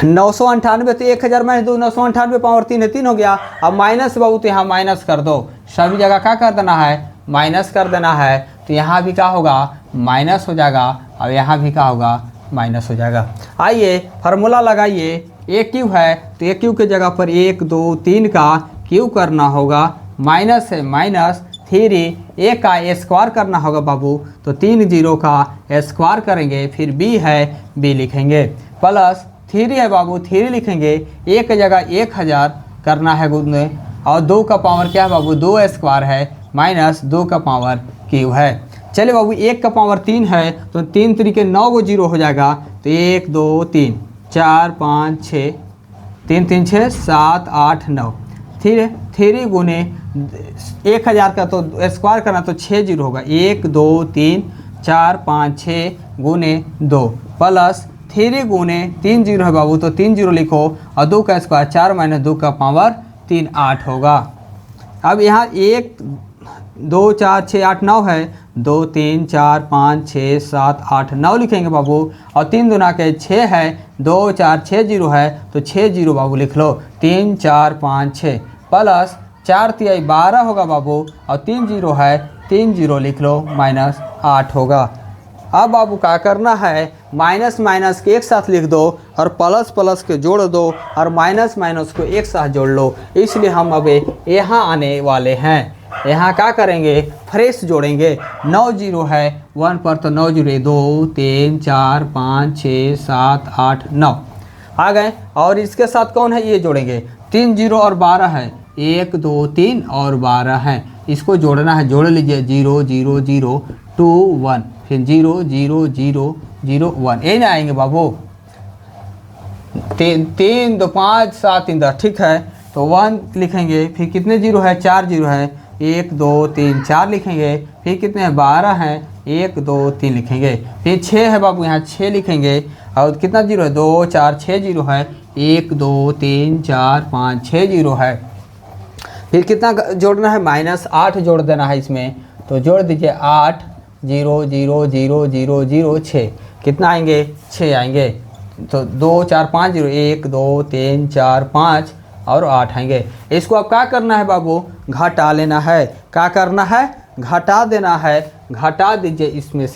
998 तो 1000 माइनस 2, 998 पावर 3 है, 3 हो गया। अब माइनस बाबू, तो यहाँ माइनस कर दो, सभी जगह क्या कर देना है, माइनस कर देना है, तो यहाँ भी क्या होगा, माइनस हो जाएगा, और यहाँ भी क्या होगा, माइनस हो जाएगा। आइए फार्मूला लगाइए, ए क्यू है तो ए क्यू की जगह पर 1 2 3 का क्यू करना होगा, माइनस है माइनस 3 ए का स्क्वायर करना होगा बाबू, तो 3 जीरो का स्क्वायर करेंगे, फिर बी है बी लिखेंगे, प्लस 3 है बाबू 3 लिखेंगे, ए की जगह 1000 करना है गुणने, और 2 का पावर क्या है बाबू 2 स्क्वायर है, माइनस 2 का पावर क्यू है। चलिए बाबू 1 का पावर 3 है तो 3 तरीके 9 को जीरो हो जाएगा, तो 1 2 3 4 5 6 3 3 6 7 8 9, फिर 3 गुने 1000 का तो स्क्वायर करना तो 6 जीरो होगा, 1 2 3 4 5 6 गुने 2 प्लस 3 गुने 3 जीरो है बाबू, तो 3 जीरो लिखो और 2 का स्क्वायर 4 माइनस 2 का पावर 3 8 होगा। अब यहाँ 1 2 4 6 8 9 है, 2 3 4 5 6 7 8 9 लिखेंगे बाबू, और 3 दुना के 6 है, 2 4 6 जीरो है तो 6 जीरो बाबू लिख लो, 3 4 5 6 प्लस 4 तिहाई 12 होगा बाबू, और 3 जीरो है 3 जीरो लिख लो, माइनस 8 होगा। अब बाबू क्या करना है, माइनस माइनस के एक साथ लिख दो और प्लस प्लस के जोड़ दो और माइनस माइनस को एक साथ जोड़ लो, इसलिए हम अब यहाँ आने वाले हैं। यहाँ क्या करेंगे, फ्रेश जोड़ेंगे, 9 जीरो है 1 पर तो 9 जीरो 2 3 4 5 6 7 8 9 आ गए, और इसके साथ कौन है ये जोड़ेंगे, 3 जीरो और 12 है, 1 2 3 और 12 है, इसको जोड़ना है, जोड़ लीजिए 0 0 0 2 1, फिर 0 0 0 0 1, ये ना आएंगे बाबू, 3 2 5 7 3 10, ठीक है, तो 1 लिखेंगे, फिर कितने जीरो है 4 जीरो है, 1 2 3 4 लिखेंगे, फिर कितने हैं 12 हैं, 1 2 3 लिखेंगे, फिर 6 है बाबू यहाँ 6 लिखेंगे, और कितना जीरो है 2 4 6 जीरो है, 1 2 3 4 5 6 जीरो है, फिर कितना जोड़ना है माइनस 8 जोड़ देना है इसमें, तो जोड़ दीजिए 8 0 0 0 0 0 6, कितना आएंगे 6 आएंगे, तो 2 4 5 0 1 2 3 4 5 और 8 आएंगे। इसको अब क्या करना है बाबू, घटा लेना है, क्या करना है घटा देना है, घटा दीजिए इसमें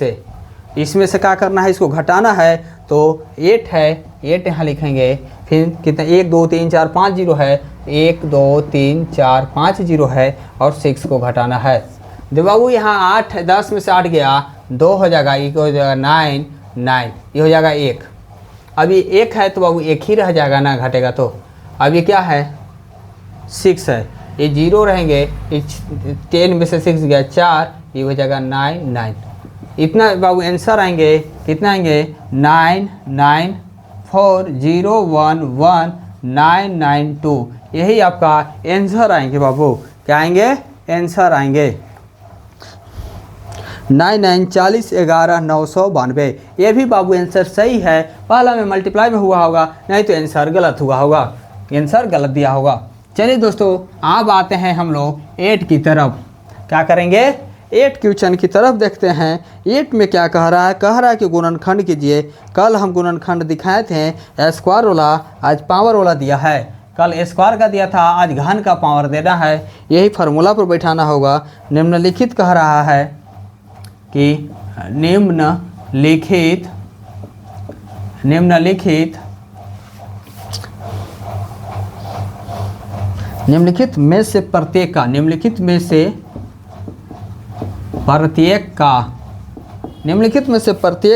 से क्या करना है, इसको घटाना है, तो 8 है 8 यहाँ लिखेंगे, फिर कितना 1 2 3 4 5 जीरो है, 1 2 3 4 5 जीरो है, और 6 को घटाना है। तो बाबू यहाँ 8 10 में से 8 गया 2 हो जाएगा, एक हो जाएगा 9 9, ये हो जाएगा 1, अब ये 1 है तो बाबू 1 ही रह जाएगा ना, घटेगा तो, अब ये क्या है 6 है, ये 0 रहेंगे, 10 में से 6 गया 4, ये हो जाएगा 9 9, इतना बाबू आंसर आएंगे, कितना आएंगे 9 9 4 0 1 1 9 9 2, यही आपका आंसर आएंगे बाबू, क्या आएंगे आंसर आएंगे 9 9 40 11 992, ये भी बाबू आंसर सही है, पहला में मल्टीप्लाई में हुआ होगा, नहीं तो आंसर गलत हुआ होगा, आंसर गलत दिया होगा। चलिए दोस्तों अब आते हैं हम लोग 8 की तरफ, क्या करेंगे 8 क्वेश्चन की तरफ देखते हैं। 8 में क्या कह रहा है कि गुणनखंड कीजिए। कल हम गुणनखंड दिखाए थे स्क्वायर वाला, आज पावर वाला दिया है, कल स्क्वायर का दिया था, आज घन का पावर देना है, यही फार्मूला पर बैठाना होगा। निम्नलिखित कह रहा है कि निम्नलिखित में से प्रत्येक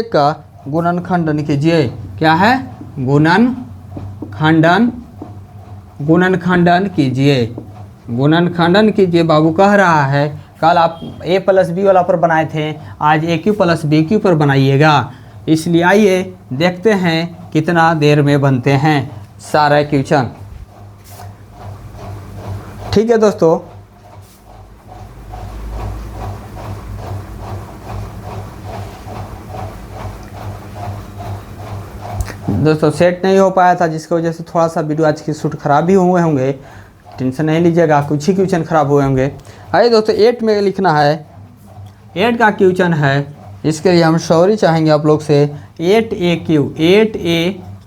का गुणनखंडन कीजिए। क्या है गुणनखंडन कीजिए बाबू कह रहा है। कल आप a प्लस बी वाला पर बनाए थे, आज ए क्यू प्लस बी क्यू पर बनाइएगा। इसलिए आइए देखते हैं कितना देर में बनते हैं सारा क्वेश्चन। ठीक है दोस्तों, सेट नहीं हो पाया था, जिसकी वजह से थोड़ा सा वीडियो आज की शूट खराब भी हुए होंगे, टेंशन नहीं लीजिएगा, कुछ ही क्वेश्चन खराब हुए होंगे। आइए दोस्तों 8 में लिखना है, 8 का क्वेश्चन है, इसके लिए हम सॉरी चाहेंगे आप लोग से। 8a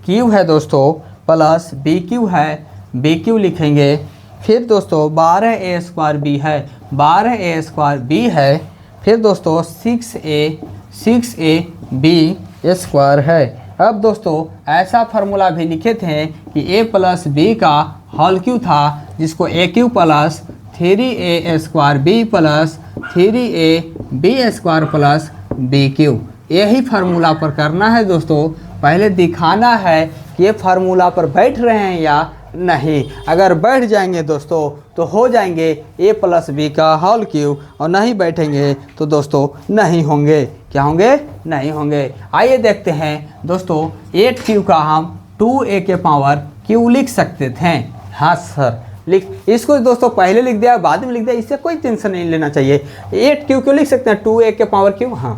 क्यू है दोस्तों, प्लस बी क्यू है, बी क्यू लिखेंगे। फिर दोस्तों 12a स्क्वायर बी है, 12a स्क्वायर बी है। फिर दोस्तों 6a बी स्क्वायर है। अब दोस्तों ऐसा फार्मूला भी लिखे थे कि a प्लस बी का होल क्यू था, जिसको A cube plus 3a square B plus 3a B square plus B cube, यही फार्मूला पर करना है दोस्तों। पहले दिखाना है कि ये फार्मूला पर बैठ रहे हैं या नहीं। अगर बैठ जाएंगे दोस्तों तो हो जाएंगे a प्लस बी का होल क्यूब, और नहीं बैठेंगे तो दोस्तों नहीं होंगे। क्या होंगे? नहीं होंगे। आइए देखते हैं दोस्तों, 8 क्यू का हम 2a के पावर क्यू लिख सकते थे। हाँ सर लिख, इसको दोस्तों पहले लिख दिया बाद में लिख दिया, इससे कोई टेंशन नहीं लेना चाहिए। 8 क्यू क्यों लिख सकते हैं? 2a के पावर क्यू। हाँ,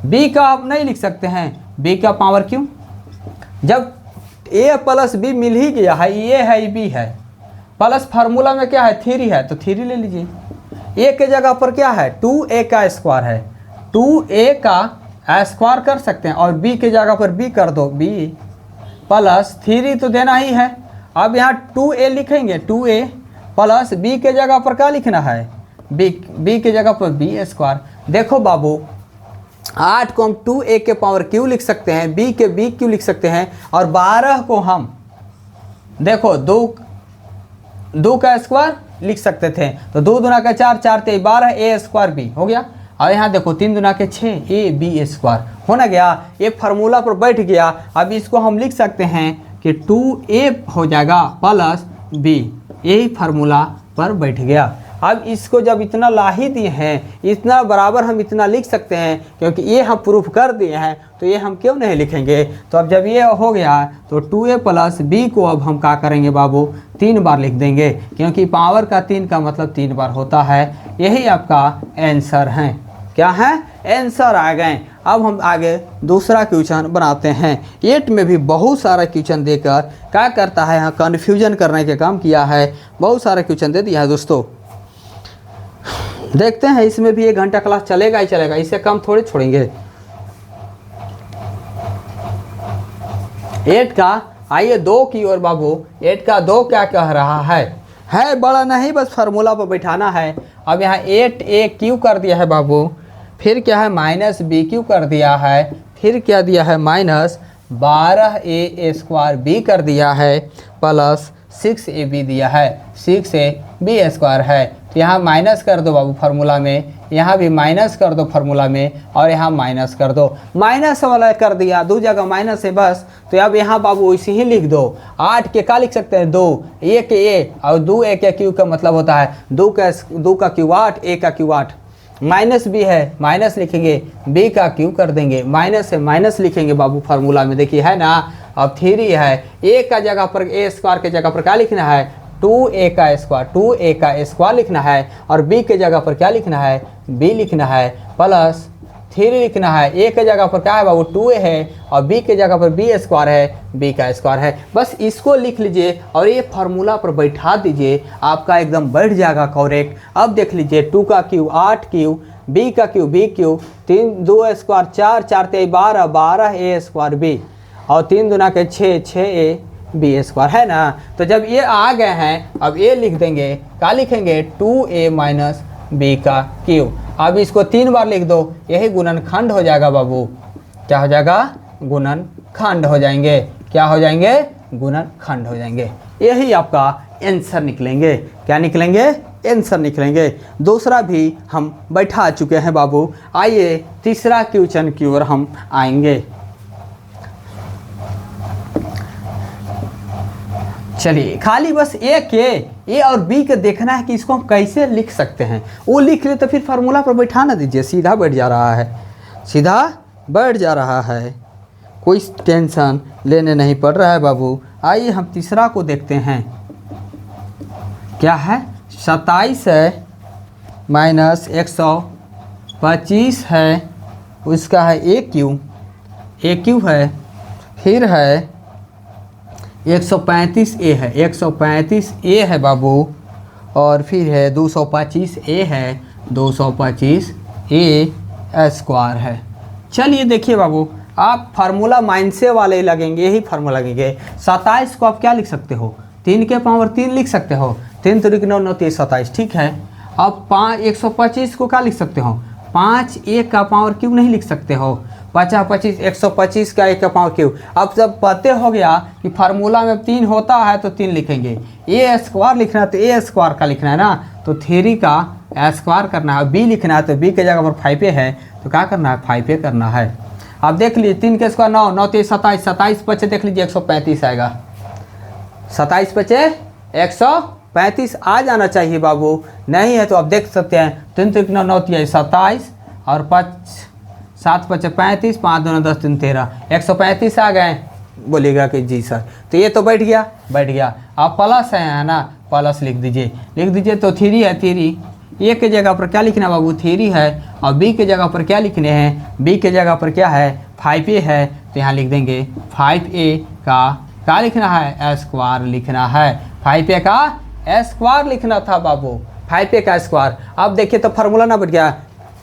b का आप नहीं लिख सकते हैं, b का पावर क्यू। जब a प्लस बी मिल ही गया है, ये है b है, प्लस फार्मूला में क्या है 3 है, तो 3 ले लीजिए। a के जगह पर क्या है 2a का स्क्वायर है, 2a का स्क्वायर कर सकते हैं, और b के जगह पर b कर दो, b प्लस 3 तो देना ही है। अब यहाँ 2a लिखेंगे, 2a प्लस b के जगह पर क्या लिखना है, b के जगह पर b स्क्वायर। देखो बाबू, 8 को हम 2a के पावर क्यू लिख सकते हैं, b के b क्यू लिख सकते हैं, और 12 को हम देखो 2 का स्क्वायर लिख सकते थे, तो 2 दूना का 4, 4 ते 12 a स्क्वायर b हो गया। और यहाँ देखो 3 दूना के 6 a b स्क्वायर होना गया, ये फार्मूला पर बैठ गया। अब इसको हम लिख सकते हैं कि 2a हो जाएगा प्लस b, यही फार्मूला पर बैठ गया। अब इसको जब इतना ला ही दिए हैं, इतना बराबर हम इतना लिख सकते हैं, क्योंकि ये हम प्रूफ कर दिए हैं, तो ये हम क्यों नहीं लिखेंगे। तो अब जब ये हो गया तो 2a प्लस बी को अब हम क्या करेंगे बाबू, 3 बार लिख देंगे, क्योंकि पावर का 3 का मतलब 3 बार होता है। यही आपका आंसर है। क्या है? आंसर आ गए। अब हम आगे दूसरा क्वेश्चन बनाते हैं। 8 में भी बहुत सारा क्वेश्चन देकर क्या करता है, यहाँ कन्फ्यूजन करने के काम किया है, बहुत सारे क्वेश्चन दे दिया है दोस्तों। देखते हैं, इसमें भी 1 घंटा क्लास चलेगा ही चलेगा, इससे कम थोड़ी छोड़ेंगे। 8 का आइए 2 की ओर बाबू, 8 का 2 क्या कह रहा है बड़ा नहीं, बस फार्मूला पर बैठाना है। अब यहाँ 8a क्यू कर दिया है बाबू, फिर क्या है माइनस बी क्यू कर दिया है, फिर क्या दिया है माइनस 12a स्क्वायर बी कर दिया है, प्लस 6ab दिया है, 6ab स्क्वायर है। तो यहाँ माइनस कर दो बाबू फार्मूला में, यहाँ भी माइनस कर दो फार्मूला में, और यहाँ माइनस कर दो। माइनस वाला कर दिया, 2 जगह माइनस है बस। तो अब यहाँ बाबू इसे ही लिख दो। 8 के क्या लिख सकते हैं 2, a के a, और 2a के क्यू का मतलब होता है 2 का क्यू 8, a का क्यू 8। माइनस b है, माइनस लिखेंगे, b का क्यू कर देंगे, माइनस है माइनस लिखेंगे बाबू फार्मूला में, देखिए है ना। अब 3 है, a का जगह पर a स्क्वायर के जगह पर क्या लिखना है 2a का स्क्वायर, 2a का स्क्वायर लिखना है, और b के जगह पर क्या लिखना है b लिखना है, प्लस 3 लिखना है। a के जगह पर क्या है बाबू 2a है, और b के जगह पर b स्क्वायर है, b का स्क्वायर है। बस इसको लिख लीजिए और ये फार्मूला पर बैठा दीजिए, आपका एकदम बैठ जाएगा करेक्ट। अब देख लीजिए 2 का क्यू 8 क्यू, b का क्यू b क्यू, 2 स्क्वायर 4, 4 ते 12, 12a स्क्वायर b, और 3 दूना के 6, 6a बी स्क्वायर है ना। तो जब ये आ गए हैं, अब ये लिख देंगे, क्या लिखेंगे 2a माइनस बी का क्यू। अब इसको 3 बार लिख दो, यही गुणनखंड हो जाएगा बाबू। क्या हो जाएगा? गुणनखंड हो जाएंगे। क्या हो जाएंगे? गुणनखंड हो जाएंगे। यही आपका आंसर निकलेंगे। क्या निकलेंगे? आंसर निकलेंगे। दूसरा भी हम बैठा चुके हैं बाबू। आइए तीसरा क्वेश्चन की ओर हम आएंगे। चलिए, खाली बस ए और बी के देखना है कि इसको हम कैसे लिख सकते हैं। वो लिख ले तो फिर फार्मूला पर बैठा ना दीजिए, सीधा बैठ जा रहा है, सीधा बैठ जा रहा है, कोई टेंशन लेने नहीं पड़ रहा है बाबू। आइए हम तीसरा को देखते हैं। क्या है? 27 है माइनस 125 है, उसका है ए क्यू है, फिर है 135a है, 135a है बाबू, और फिर है 225a है, 225a स्क्वायर है। चलिए देखिए बाबू, आप फार्मूला माइंड से वाले लगेंगे, यही फार्मूला लगेंगे। 27 को आप क्या लिख सकते हो? 3 के पावर 3 लिख सकते हो, 3 3 9 9 27, ठीक है। अब 125 को क्या लिख सकते हो? 5 का पावर क्यों नहीं लिख सकते हो? 50 25 125 का 1 का पावर क्यों? अब जब पते हो गया कि फार्मूला में 3 होता है तो 3 लिखेंगे, ए स्क्वायर लिखना है तो ए स्क्वायर का लिखना है ना, तो 3 का स्क्वायर करना है। बी लिखना है तो बी के जगह पर 5a है तो क्या करना है? 5a करना है। अब देख लीजिए 3 के स्क्वायर 9, 9 3 27, 27 बचे देख लीजिए 135 आएगा। 27 बचे 135 आ जाना चाहिए बाबू, नहीं है तो आप देख सकते हैं 3 3 9 9 27 और 5 7 5 35, 5 2 10 3 13, 135 आ गए। बोलिएगा कि जी सर, तो ये तो बैठ गया। अब प्लस है ना, प्लस लिख दीजिए तो 3 है। 3 ए के जगह पर क्या लिखना है बाबू? 3 है। और बी के जगह पर क्या लिखने हैं? बी के जगह पर क्या है? 5a है, तो यहाँ लिख देंगे 5a का क्या लिखना है? स्क्वायर लिखना है। 5a का स्क्वायर लिखना था बाबू, 5a का स्क्वायर। अब देखिए तो फार्मूला ना बैठ गया,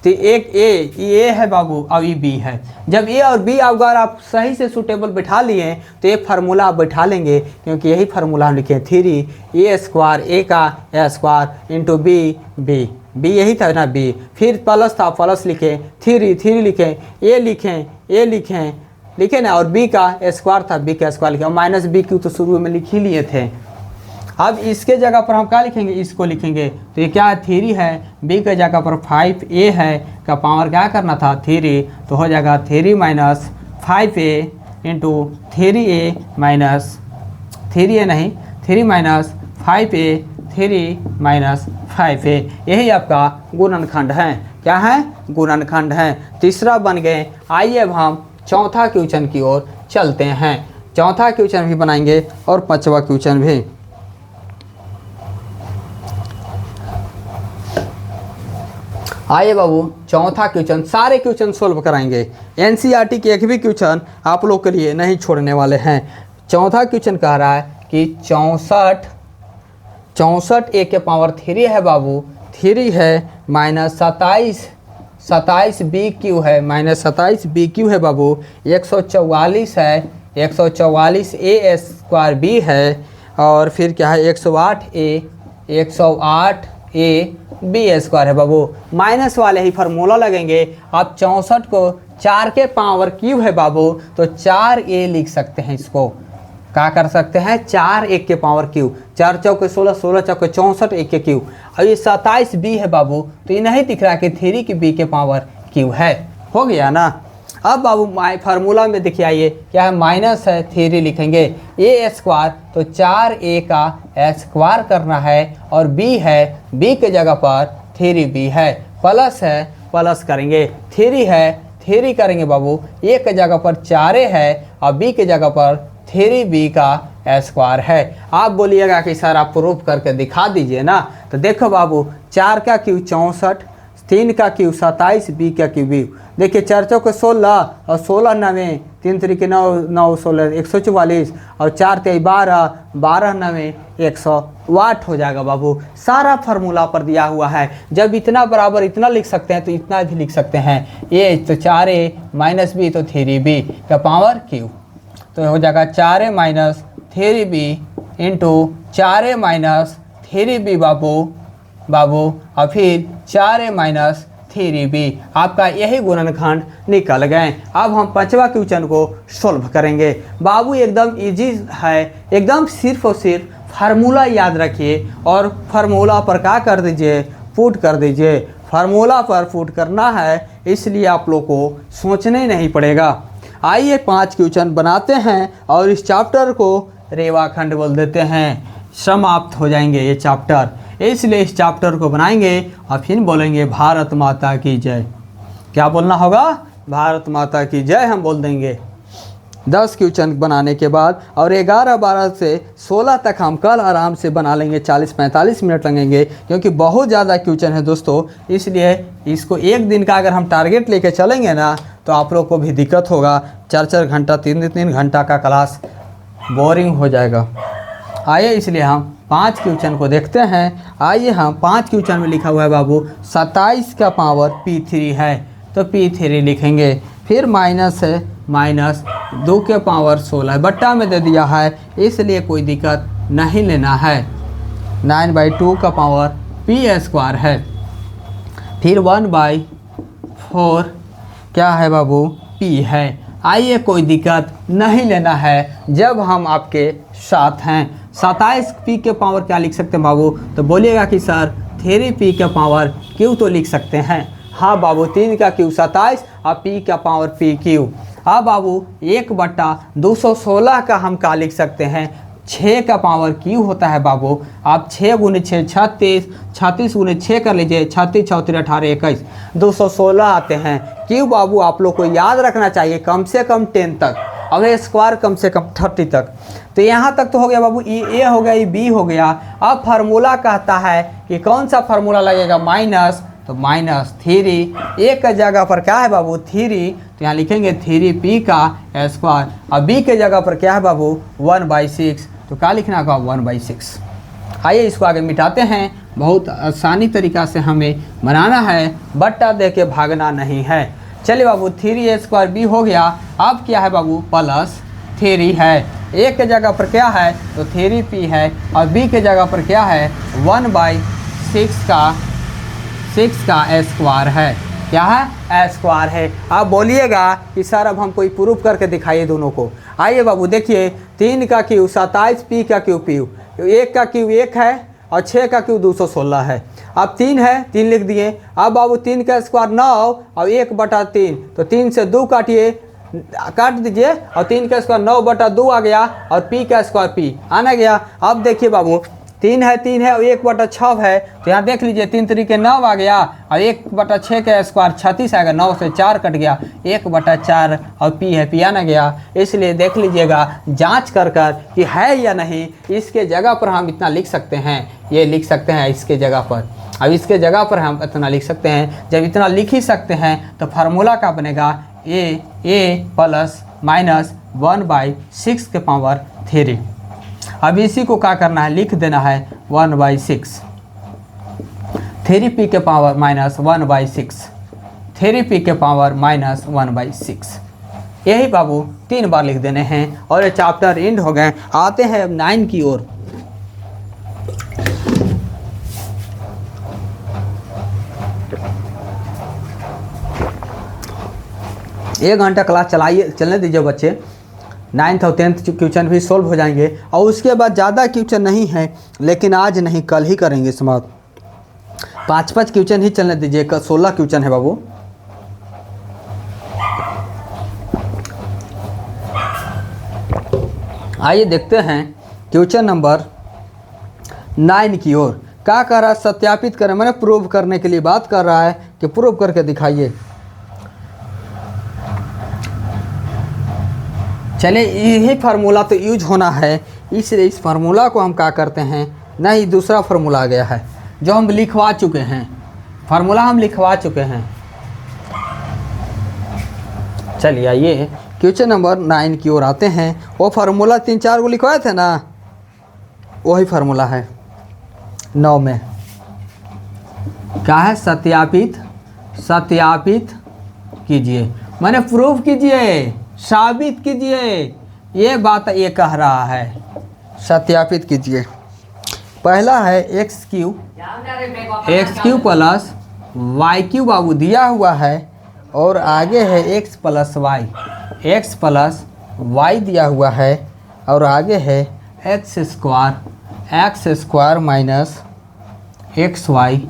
तो एक ए है बाबू, अब ये बी है। जब ए और बी अगर आप सही से सूटेबल बैठा लिए तो एक फार्मूला आप बैठा लेंगे, क्योंकि यही फार्मूला हम लिखे 3a स्क्वायर, ए का स्क्वायर इंटू बी यही था ना बी, फिर प्लस था प्लस लिखे, 3 लिखे ना, और बी का स्क्वायर था, बी का स्क्वायर लिखे, और माइनस बी क्यू तो शुरू में लिख ही लिए थे। अब इसके जगह पर हम क्या लिखेंगे? इसको लिखेंगे, तो ये क्या है? 3 है। बी के जगह पर 5a है, का पावर क्या करना था? 3, तो हो जाएगा 3 minus 5a into 3a minus 3a नहीं 3 माइनस 5a 3 माइनस 5a, यही आपका गुणनखंड है। क्या है? गुणनखंड है। तीसरा बन गए। आइए अब हम चौथा क्वेश्चन की ओर चलते हैं। चौथा क्वेश्चन भी बनाएंगे और 5वां क्वेश्चन भी। आइए बाबू चौथा क्वेश्चन, सारे क्वेश्चन सोल्व कराएंगे। एनसीईआरटी के एक भी क्वेश्चन आप लोग के लिए नहीं छोड़ने वाले हैं। चौथा क्वेश्चन कह रहा है कि 64 ए के पावर 3 है बाबू, 3 है माइनस 27 बी क्यू है, माइनस 27 बी क्यू है बाबू, 144 है, 144 ए स्क्वायर बी है, और फिर क्या है 108 ए बी स्क्वायर है बाबू। माइनस वाले ही फार्मूला लगेंगे। आप 64 को 4 के पावर क्यूब है बाबू, तो 4a लिख सकते हैं। इसको क्या कर सकते हैं? 4 1 के पावर क्यूब, 4 चौके 16, 16 चौके 64, 1 के क्यूब। और ये 27 बी है बाबू, तो ये नहीं दिख रहा कि 3 की बी के पावर क्यूब है। हो गया ना। अब बाबू फार्मूला में देखिए, आइए क्या है? माइनस है, 3 लिखेंगे, ए स्क्वायर तो 4a का स्क्वायर करना है, और b है, b के जगह पर 3b है, प्लस है, प्लस करेंगे, 3 है, 3 करेंगे बाबू, a के जगह पर 4a है, और b के जगह पर 3b का स्क्वायर है। आप बोलिएगा कि सर आप प्रूफ करके दिखा दीजिए ना। तो देखो बाबू, 4 का क्यूब 64, 3 का क्यूब 27, बी का क्यूब बी। देखिए 4 चौके 16 और 16 नवे, 3 3 9 9 16 144, और 4 3 12, 12 नवे 108 हो जाएगा बाबू। सारा फार्मूला पर दिया हुआ है। जब इतना बराबर इतना लिख सकते हैं तो इतना भी लिख सकते हैं। ए तो 4a माइनस बी तो 3b का पावर क्यूब, तो हो जाएगा 4a minus 3b into 4a minus 3b बाबू, और फिर 4a माइनस 3b। आपका यही गुणनखंड निकल गए। अब हम 5वां क्वेश्चन को सोल्व करेंगे बाबू। एकदम इजी है, एकदम सिर्फ और सिर्फ फार्मूला याद रखिए, और फार्मूला पर क्या कर दीजिए? पुट कर दीजिए। फार्मूला पर पुट करना है, इसलिए आप लोग को सोचने नहीं पड़ेगा। आइए 5 क्वेश्चन बनाते हैं, और इस चैप्टर को रेवाखंड बोल देते हैं। समाप्त हो जाएंगे ये चैप्टर, इसलिए इस चैप्टर को बनाएंगे और फिर बोलेंगे भारत माता की जय। क्या बोलना होगा? भारत माता की जय हम बोल देंगे 10 क्वेश्चन बनाने के बाद। और 11 12 से 16 तक हम कल आराम से बना लेंगे। 40-45 मिनट लगेंगे, क्योंकि बहुत ज़्यादा क्वेश्चन है दोस्तों। इसलिए इसको एक दिन का अगर हम टारगेट लेके चलेंगे ना, तो आप लोग को भी दिक्कत होगा। 4-4 घंटा 3-3 घंटा का क्लास बोरिंग हो जाएगा। आइए इसलिए हम 5 क्वेश्चन को देखते हैं। आइए हम 5 क्वेश्चन में लिखा हुआ है बाबू 27 का पावर P3 है, तो P3 लिखेंगे। फिर माइनस है, माइनस 2 के पावर 16 बट्टा में दे दिया है, इसलिए कोई दिक्कत नहीं लेना है। 9/2 का पावर P² है। फिर 1/2 4 क्या है बाबू, पी है। आइए, कोई दिक्कत नहीं लेना है जब हम आपके साथ हैं। 27 पी के पावर क्या लिख सकते हैं बाबू, तो बोलिएगा कि सर 3 पी के पावर क्यू तो लिख सकते हैं। हाँ बाबू, 3 का क्यू 27 और पी का पावर पी क्यू। हाँ बाबू, 1/216 का हम क्या लिख सकते हैं, 6 का पावर क्यू होता है बाबू। आप 6 × 6 36, 36 × 6 कर लीजिए, 36 34 18 21, 216 आते हैं। क्यों बाबू, आप लोग को याद रखना चाहिए कम से कम 10 तक, अब स्क्वायर कम से कम 30 तक। तो यहाँ तक तो हो गया बाबू, ए हो गया, बी हो गया। अब फार्मूला कहता है कि कौन सा फार्मूला लगेगा, माइनस, तो -3 ए का जगह पर क्या है बाबू 3, तो यहाँ लिखेंगे 3p का स्क्वायर। अब b के जगह पर क्या है बाबू 1/6, तो क्या लिखना होगा 1/6। आइए इसको आगे मिटाते हैं, बहुत आसानी तरीका से हमें बनाना है, बट्टा दे के भागना नहीं है। चलिए बाबू 3a² b हो गया। अब क्या है बाबू +3 है, a के जगह पर क्या है तो 3p है, और b के जगह पर क्या है 1/6 का स्क्वायर है। क्या है स्क्वायर है। अब बोलिएगा कि सर अब हम कोई प्रूफ करके दिखाइए दोनों को। आइए बाबू देखिए, 3 का क्यू 27, पी का क्यू पी, 1 का क्यू 1 है और 6 का क्यू 216 है। अब 3 है, 3 लिख दिए। अब बाबू 3 का स्क्वायर 9 और 1/3, तो 3 से 2 काटिए, काट दीजिए, और 3 का स्क्वायर 9/2 आ गया, और पी का स्क्वायर पी आना गया। अब देखिए बाबू 3 है और 1/6 है, तो यहाँ देख लीजिए 3 तरीके 9 आ गया, और 1/6 का स्क्वायर 36 आएगा, 9 से 4 कट गया, 1/4, और पी है, पी आना गया। इसलिए देख लीजिएगा जांच कर कि है या नहीं। इसके जगह पर हम इतना लिख सकते हैं, ये लिख सकते हैं इसके जगह पर। अब इसके जगह पर हम इतना लिख सकते हैं, जब इतना लिख ही सकते हैं तो फार्मूला क्या बनेगा, a प्लस माइनस 1/6 के पावर 3। अब इसी को क्या करना है, लिख देना है 1/6, 3p के पावर -1/6, 3p के पावर -1/6। यही बाबू 3 बार लिख देने हैं और ये चैप्टर एंड हो गए। आते हैं अब 9 की ओर। एक घंटा क्लास चलने दीजिए बच्चे, 9th और 10th क्वेश्चन भी सोल्व हो जाएंगे, और उसके बाद ज़्यादा क्वेश्चन नहीं है, लेकिन आज नहीं कल ही करेंगे समाप्त। 5 क्वेश्चन ही चलने दीजिए, कल 16 क्वेश्चन है बाबू। आइए देखते हैं क्वेश्चन नंबर 9 की ओर। क्या कर रहा है, सत्यापित करें, मैंने प्रूव करने के लिए बात कर रहा है कि प्रूव करके दिखाइए। चलिए, यही फार्मूला तो यूज होना है, इसलिए इस फार्मूला को हम क्या करते हैं, नहीं दूसरा फार्मूला आ गया है जो हम लिखवा चुके हैं, फार्मूला हम लिखवा चुके हैं। चलिए आइए क्वेश्चन नंबर 9 की ओर आते हैं। वो फार्मूला 3-4 को लिखवाए थे ना, वही फार्मूला है 9 में। क्या है, सत्यापित कीजिए, मैंने प्रूव कीजिए, साबित कीजिए, ये बात ये कह रहा है, सत्यापित कीजिए। पहला है x³ प्लस y³ बाबू दिया हुआ है, और आगे है x प्लस y दिया हुआ है, और आगे है x square minus xy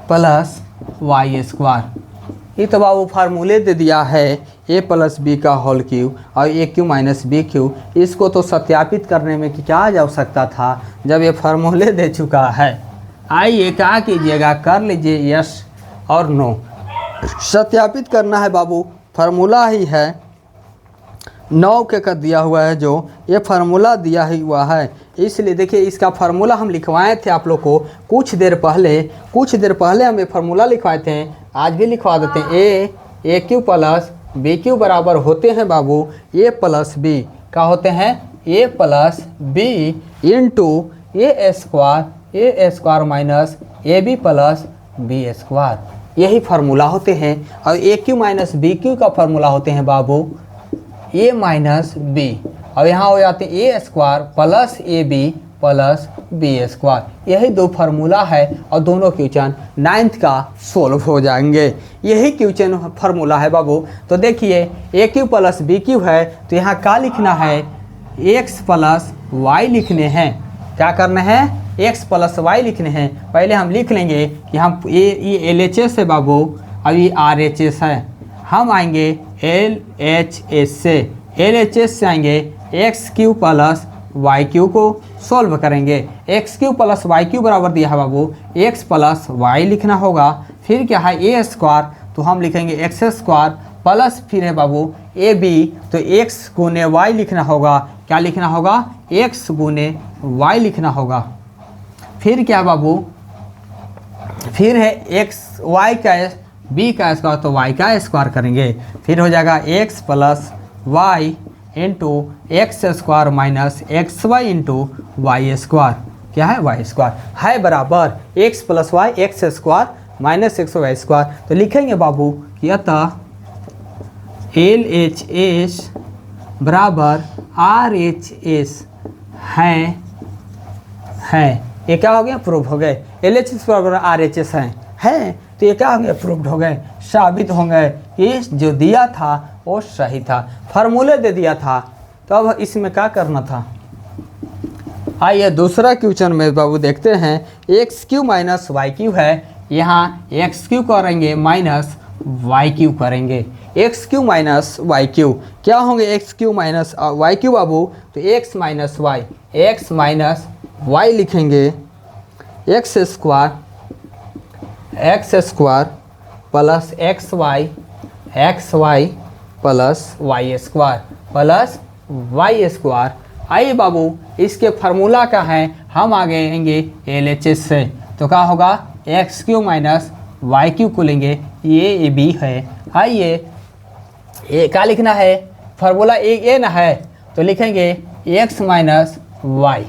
plus y square. ये तो बाबू फार्मूले दे दिया है, a प्लस बी का होल क्यूब और a³ माइनस बी क्यूब। इसको तो सत्यापित करने में क्या जा सकता था जब ये फार्मूले दे चुका है। आइए क्या कीजिएगा, कर लीजिए यस और नो। सत्यापित करना है बाबू, फार्मूला ही है 9 के कर दिया हुआ है, जो ये फार्मूला दिया ही हुआ है। इसलिए देखिए इसका फार्मूला हम लिखवाए थे आप लोग को कुछ देर पहले हम ये फार्मूला लिखवाए थे, आज भी लिखवा देते हैं। a³ प्लस b³ बराबर होते हैं बाबू a प्लस b, क्या होते हैं a plus b into a square minus ab plus b square. यही फार्मूला होते हैं। और a³ माइनस b³ का फार्मूला होते हैं बाबू a माइनस b, और यहाँ हो जाते हैं a square plus ab plus B square. यही दो फार्मूला है और दोनों क्वेश्चन 9th का सोल्व हो जाएंगे। यही क्वेश्चन फार्मूला है बाबू। तो देखिए ए क्यू प्लस बी क्यू है, तो यहाँ क्या लिखना है, एक्स प्लस वाई लिखने हैं। क्या करना है, एक्स प्लस वाई लिखने हैं। पहले हम लिख लेंगे कि हम ये एल एच एस है बाबू, अब ये आर एच एस है। हम आएंगे एल एच एस से, एल एच एस से आएंगे X cube plus Y cube को सॉल्व करेंगे। X cube plus Y cube बराबर दिया है बाबू, एक्स प्लस वाई लिखना होगा। फिर क्या है ए स्क्वायर, तो हम लिखेंगे एक्स स्क्वायर प्लस फिर है बाबू ए बी, तो एक्स गुने वाई लिखना होगा। क्या लिखना होगा, एक्स गुने वाई लिखना होगा। फिर क्या बाबू, फिर है एक्स वाई का बी का स्क्वायर, तो वाई का स्क्वायर करेंगे। फिर हो जाएगा X plus Y into X square minus X Y into Y square. क्या है, वाई स्क्वायर है बराबर X plus Y X square minus X Y square. तो लिखेंगे बाबू कि अतः एल एच एस बराबर आर एच एस है। ये क्या हो गया, प्रूव हो गए। एल एच एस बराबर आर एच एस है, तो ये क्या हो गया, प्रूव्ड हो गए, साबित हो गए कि जो दिया था वो सही था, फार्मूले दे दिया था। तो अब इसमें क्या करना था। आइए दूसरा क्वेश्चन में बाबू देखते हैं। X cube minus Y cube है, यहाँ एक्स क्यू करेंगे माइनस वाई क्यू करेंगे। X cube minus Y cube क्या होंगे, X cube minus Y cube बाबू, तो X minus Y, X minus Y लिखेंगे। X square plus X Y plus Y square plus Y square. आइए बाबू इसके फार्मूला क्या है, हम आगे आएंगे एल एच एस से। तो क्या होगा, X cube minus Y cube को लेंगे, ये बी है। आइए ये क्या लिखना है, फार्मूला ए ना है, तो लिखेंगे एक्स माइनस वाई।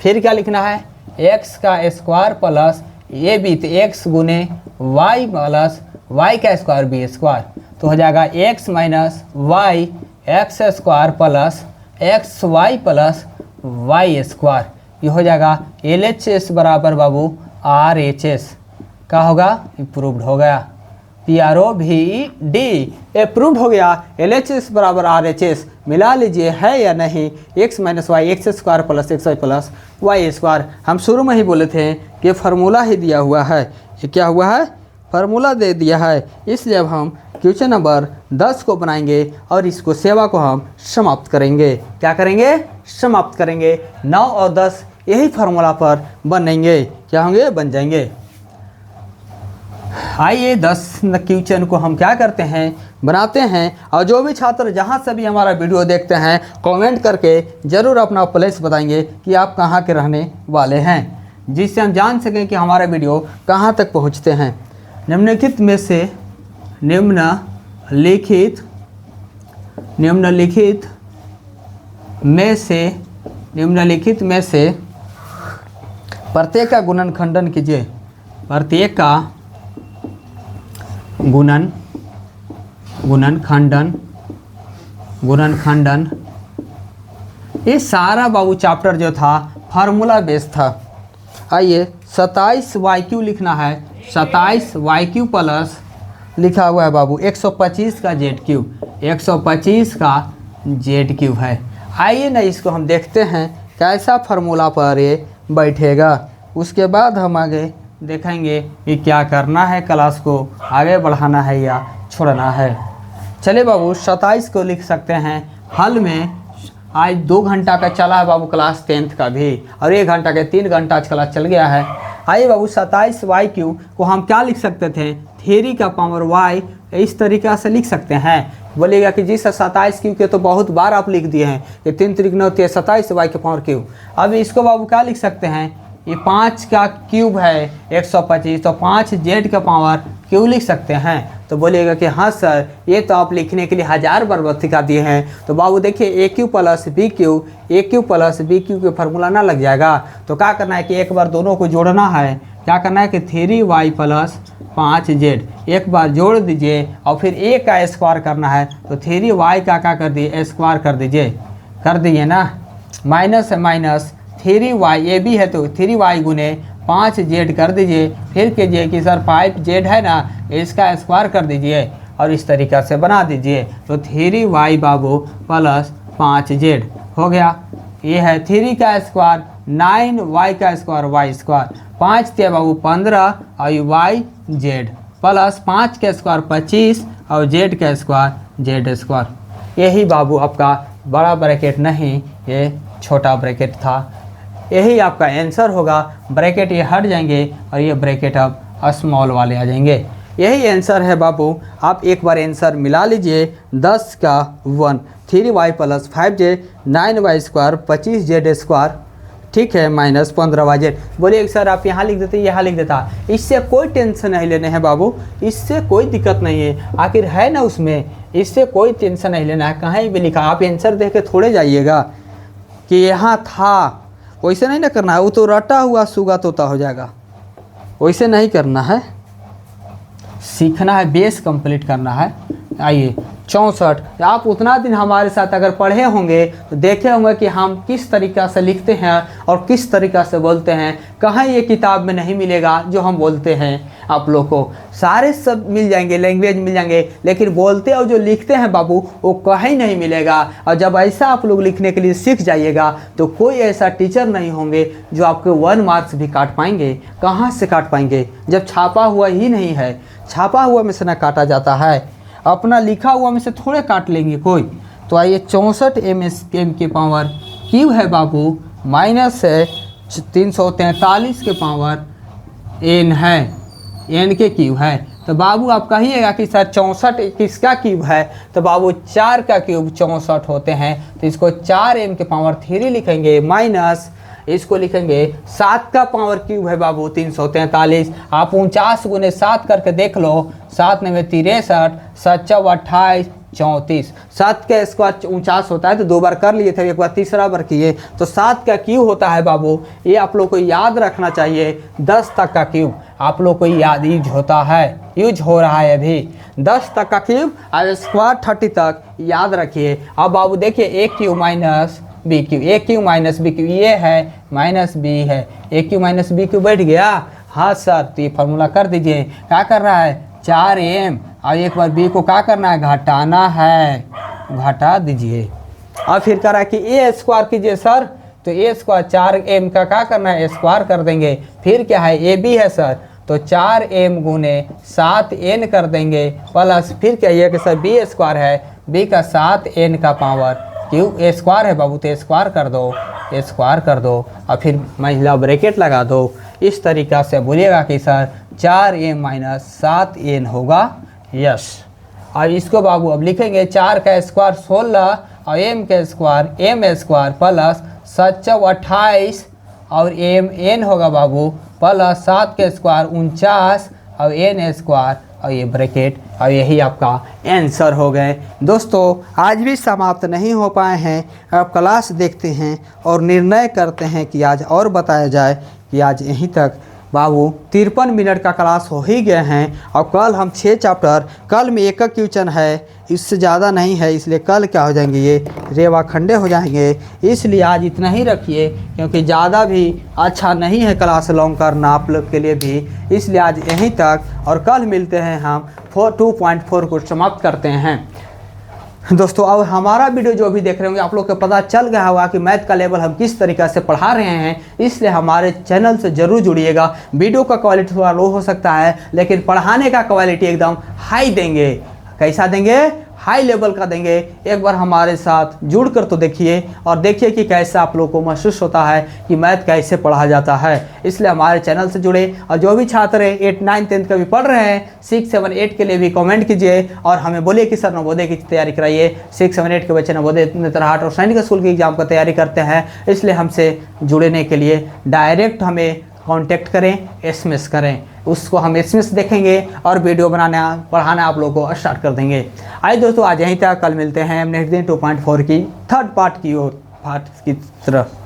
फिर क्या लिखना है, एक्स का स्क्वायर प्लस ए बी, तो एक्स गुने वाई प्लस वाई का स्क्वायर बी स्क्वायर। तो हो जाएगा X minus Y X square plus X Y plus Y square. ये हो जाएगा एल एच एस बराबर बाबू आर एच एस। क्या होगा, प्रूव्ड हो गया। पी आर ओ भी डी अप्रूव्ड हो गया। एल एच एस बराबर आर एच एस मिला लीजिए है या नहीं, X minus Y X square plus X Y plus Y square. हम शुरू में ही बोले थे कि फार्मूला ही दिया हुआ है। ये क्या हुआ है, फार्मूला दे दिया है। इसलिए अब हम क्वेश्चन नंबर 10 को बनाएंगे और इसको सेवा को हम समाप्त करेंगे। क्या करेंगे, समाप्त करेंगे। 9 और 10 यही फार्मूला पर बनेंगे, क्या होंगे, बन जाएंगे। आइए 10 क्वेश्चन को हम क्या करते हैं, बनाते हैं। और जो भी छात्र जहाँ से भी हमारा वीडियो देखते हैं कमेंट करके ज़रूर अपना प्लेस बताएंगे कि आप कहाँ के रहने वाले हैं, जिससे हम जान सकें कि हमारे वीडियो कहाँ तक पहुँचते हैं। निम्नलिखित में से प्रत्येक का गुणनखंडन कीजिए। प्रत्येक का गुणनखंडन। ये सारा बाबू चैप्टर जो था फार्मूला बेस्ड था। आइए 27 वाई क्यू लिखना है, 27 वाई क्यू प्लस लिखा हुआ है बाबू 125 का जेड क्यू, 125 का जेड क्यू है। आइए ना इसको हम देखते हैं कैसा फार्मूला पर ये बैठेगा। उसके बाद हम आगे देखेंगे कि क्या करना है, क्लास को आगे बढ़ाना है या छोड़ना है। चलिए बाबू 27 को लिख सकते हैं। हल में आज 2 घंटा का चला है बाबू क्लास 10th का भी, और 1 घंटा के 3 घंटा आज क्लास चल गया है। आइए बाबू 27 वाई क्यू को हम क्या लिख सकते थे, थ्योरी का पावर वाई इस तरीक़ा से लिख सकते हैं। बोलिएगा कि जी सर 27 क्यू के तो बहुत बार आप लिख दिए हैं, ये 3 त्रिक 9 थे 27 वाई के पावर क्यू। अब इसको बाबू क्या लिख सकते हैं, ये 5 का क्यूब है 125, तो 5 जेड का पावर क्यू लिख सकते हैं। तो बोलिएगा कि हाँ सर ये तो आप लिखने के लिए 1000 बार बतिका दिए हैं। तो बाबू देखिए ए क्यू प्लस बी क्यू के फार्मूला ना लग जाएगा। तो क्या करना है कि एक बार दोनों को जोड़ना है। क्या करना है कि 3y प्लस 5z एक बार जोड़ दीजिए और फिर a का स्क्वायर करना है। तो 3y का क्या कर दिए, स्क्वायर कर दीजिए, कर दिए ना। माइनस है माइनस 3y ए बी है तो 3y गुने 5z कर दीजिए। फिर कीजिए कि सर 5z है ना, इसका स्क्वायर कर दीजिए और इस तरीक़ा से बना दीजिए। तो 3y बाबू प्लस 5z हो गया। ये है 3 का स्क्वायर 9y का स्क्वायर y स्क्वायर 5 थे बाबू 15 और y z प्लस 5 का स्क्वायर 25 और z का स्क्वायर z स्क्वायर। यही बाबू आपका बड़ा ब्रैकेट नहीं, ये छोटा ब्रैकेट था। यही आपका आंसर होगा। ब्रैकेट ये हट जाएंगे और ये ब्रैकेट अब स्मॉल वाले आ जाएंगे। यही आंसर है बाबू। आप एक बार आंसर मिला लीजिए। 10 का 1 3y plus 5z 9y square 25z square, ठीक है, माइनस 15y। बोलिए सर आप यहाँ लिख देते, यहाँ लिख देता। इससे कोई टेंशन नहीं लेने हैं बाबू, इससे कोई दिक्कत नहीं है। आखिर है ना उसमें, इससे कोई टेंशन नहीं लेना है। कहीं भी लिखा, आप आंसर देख के थोड़े जाइएगा कि यहाँ था, वैसे नहीं ना करना है। वो तो रटा हुआ सुगा तोता हो जाएगा, वैसे नहीं करना है। सीखना है, बेस कंप्लीट करना है। आइए 64। आप उतना दिन हमारे साथ अगर पढ़े होंगे तो देखे होंगे कि हम किस तरीक़ा से लिखते हैं और किस तरीक़ा से बोलते हैं। कहाँ ये किताब में नहीं मिलेगा जो हम बोलते हैं। आप लोग को सारे सब मिल जाएंगे, लैंग्वेज मिल जाएंगे, लेकिन बोलते और जो लिखते हैं बाबू वो कहीं नहीं मिलेगा। और जब ऐसा आप लोग लिखने के लिए सीख जाइएगा तो कोई ऐसा टीचर नहीं होंगे जो आपके 1 मार्क्स भी काट पाएंगे। कहाँ से काट पाएंगे जब छापा हुआ ही नहीं है। छापा हुआ में से ना काटा जाता है, अपना लिखा हुआ में से थोड़े काट लेंगे कोई। तो आइए 64 m की पावर क्यू है बाबू, माइनस है 343 के पावर n है, n के क्यूब है। तो बाबू आप कहिएगा कि सर 64 किसका क्यूब है, तो बाबू 4 का क्यूब 64 होते हैं। तो इसको 4m के पावर 3 लिखेंगे, माइनस इसको लिखेंगे 7 का पावर क्यूब है बाबू 343। आप 49 गुने 7 करके देख लो। 7 9 63, 7 4 28 34। 7 का स्क्वायर 49 होता है, तो 2 बार कर लिए थे, एक बार तीसरा बार किए। तो 7 का क्यूब होता है बाबू, ये आप लोग को याद रखना चाहिए। 10 तक का क्यूब आप लोग को याद यूज होता है, यूज हो रहा है अभी। 10 तक का क्यूब और स्क्वायर 30 तक याद रखिए। अब बाबू देखिए ए क्यूब माइनस बी क्यू, ए क्यू माइनस बी क्यू, ये है माइनस बी है, ए क्यू माइनस बी क्यू बैठ गया। हाँ सर, तो ये फार्मूला कर दीजिए। क्या कर रहा है 4m, और एक बार b को क्या करना है, घटाना है, घटा दीजिए। और फिर कह रहा है कि ए स्क्वायर कीजिए सर, तो ए स्क्वायर 4m का क्या करना है, स्क्वायर कर देंगे। फिर क्या है ए बी है सर, तो 4m गुने 7n कर देंगे, प्लस फिर क्या है कि सर बी स्क्वायर है, b का 7n का पावर क्यू, ए स्क्वायर है बाबू, तो ए स्क्वायर कर दो, ए स्क्वायर कर दो और फिर महिला ब्रैकेट लगा दो। इस तरीक़ा से बोलिएगा कि सर 4m माइनस 7n होगा, यस। और इसको बाबू अब लिखेंगे 4 का स्क्वायर 16 और m का स्क्वायर m स्क्वायर प्लस 7 28 और n होगा बाबू, प्लस 7 का स्क्वायर 49 और n स्क्वायर और ये ब्रैकेट, और यही आपका आंसर हो गए। दोस्तों आज भी समाप्त नहीं हो पाए हैं। अब क्लास देखते हैं और निर्णय करते हैं कि आज और बताया जाए कि आज यहीं तक। बाबू 53 मिनट का क्लास हो ही गए हैं और कल हम 6 चैप्टर, कल में एक क्वेश्चन है, इससे ज़्यादा नहीं है, इसलिए कल क्या हो जाएंगे, ये रेवा खंडे हो जाएंगे। इसलिए आज इतना ही रखिए, क्योंकि ज़्यादा भी अच्छा नहीं है क्लास लॉन्ग करना आप लोग के लिए भी। इसलिए आज यहीं तक और कल मिलते हैं हम 2.4 को समाप्त करते हैं। दोस्तों अब हमारा वीडियो जो भी देख रहे होंगे आप लोग को पता चल गया होगा कि मैथ का लेवल हम किस तरीक़ा से पढ़ा रहे हैं, इसलिए हमारे चैनल से ज़रूर जुड़िएगा। वीडियो का क्वालिटी थोड़ा लो हो सकता है, लेकिन पढ़ाने का क्वालिटी एकदम हाई देंगे। कैसा देंगे, हाई लेवल का देंगे। एक बार हमारे साथ जुड़ कर तो देखिए और देखिए कि कैसा आप लोग को महसूस होता है कि मैथ कैसे पढ़ा जाता है। इसलिए हमारे चैनल से जुड़े और जो भी छात्र 8, 9, 10 का भी पढ़ रहे हैं 6, 7, 8 के लिए भी कमेंट कीजिए और हमें बोलिए कि सर नवोदय की तैयारी कराइए। 6, 7, 8 के बच्चे नवोदय नेतरहाट और सैनिक स्कूल की एग्जाम का तैयारी करते हैं, इसलिए हमसे जुड़ने के लिए डायरेक्ट हमें कांटेक्ट करें, एसएमएस करें, उसको हम एसएमएस देखेंगे और वीडियो बनाना पढ़ाना आप लोगों को स्टार्ट कर देंगे। आइए दोस्तों आज यहीं तक, कल मिलते हैं नेक्स्ट दिन 2.4 की थर्ड पार्ट की ओर, पार्ट की तरफ।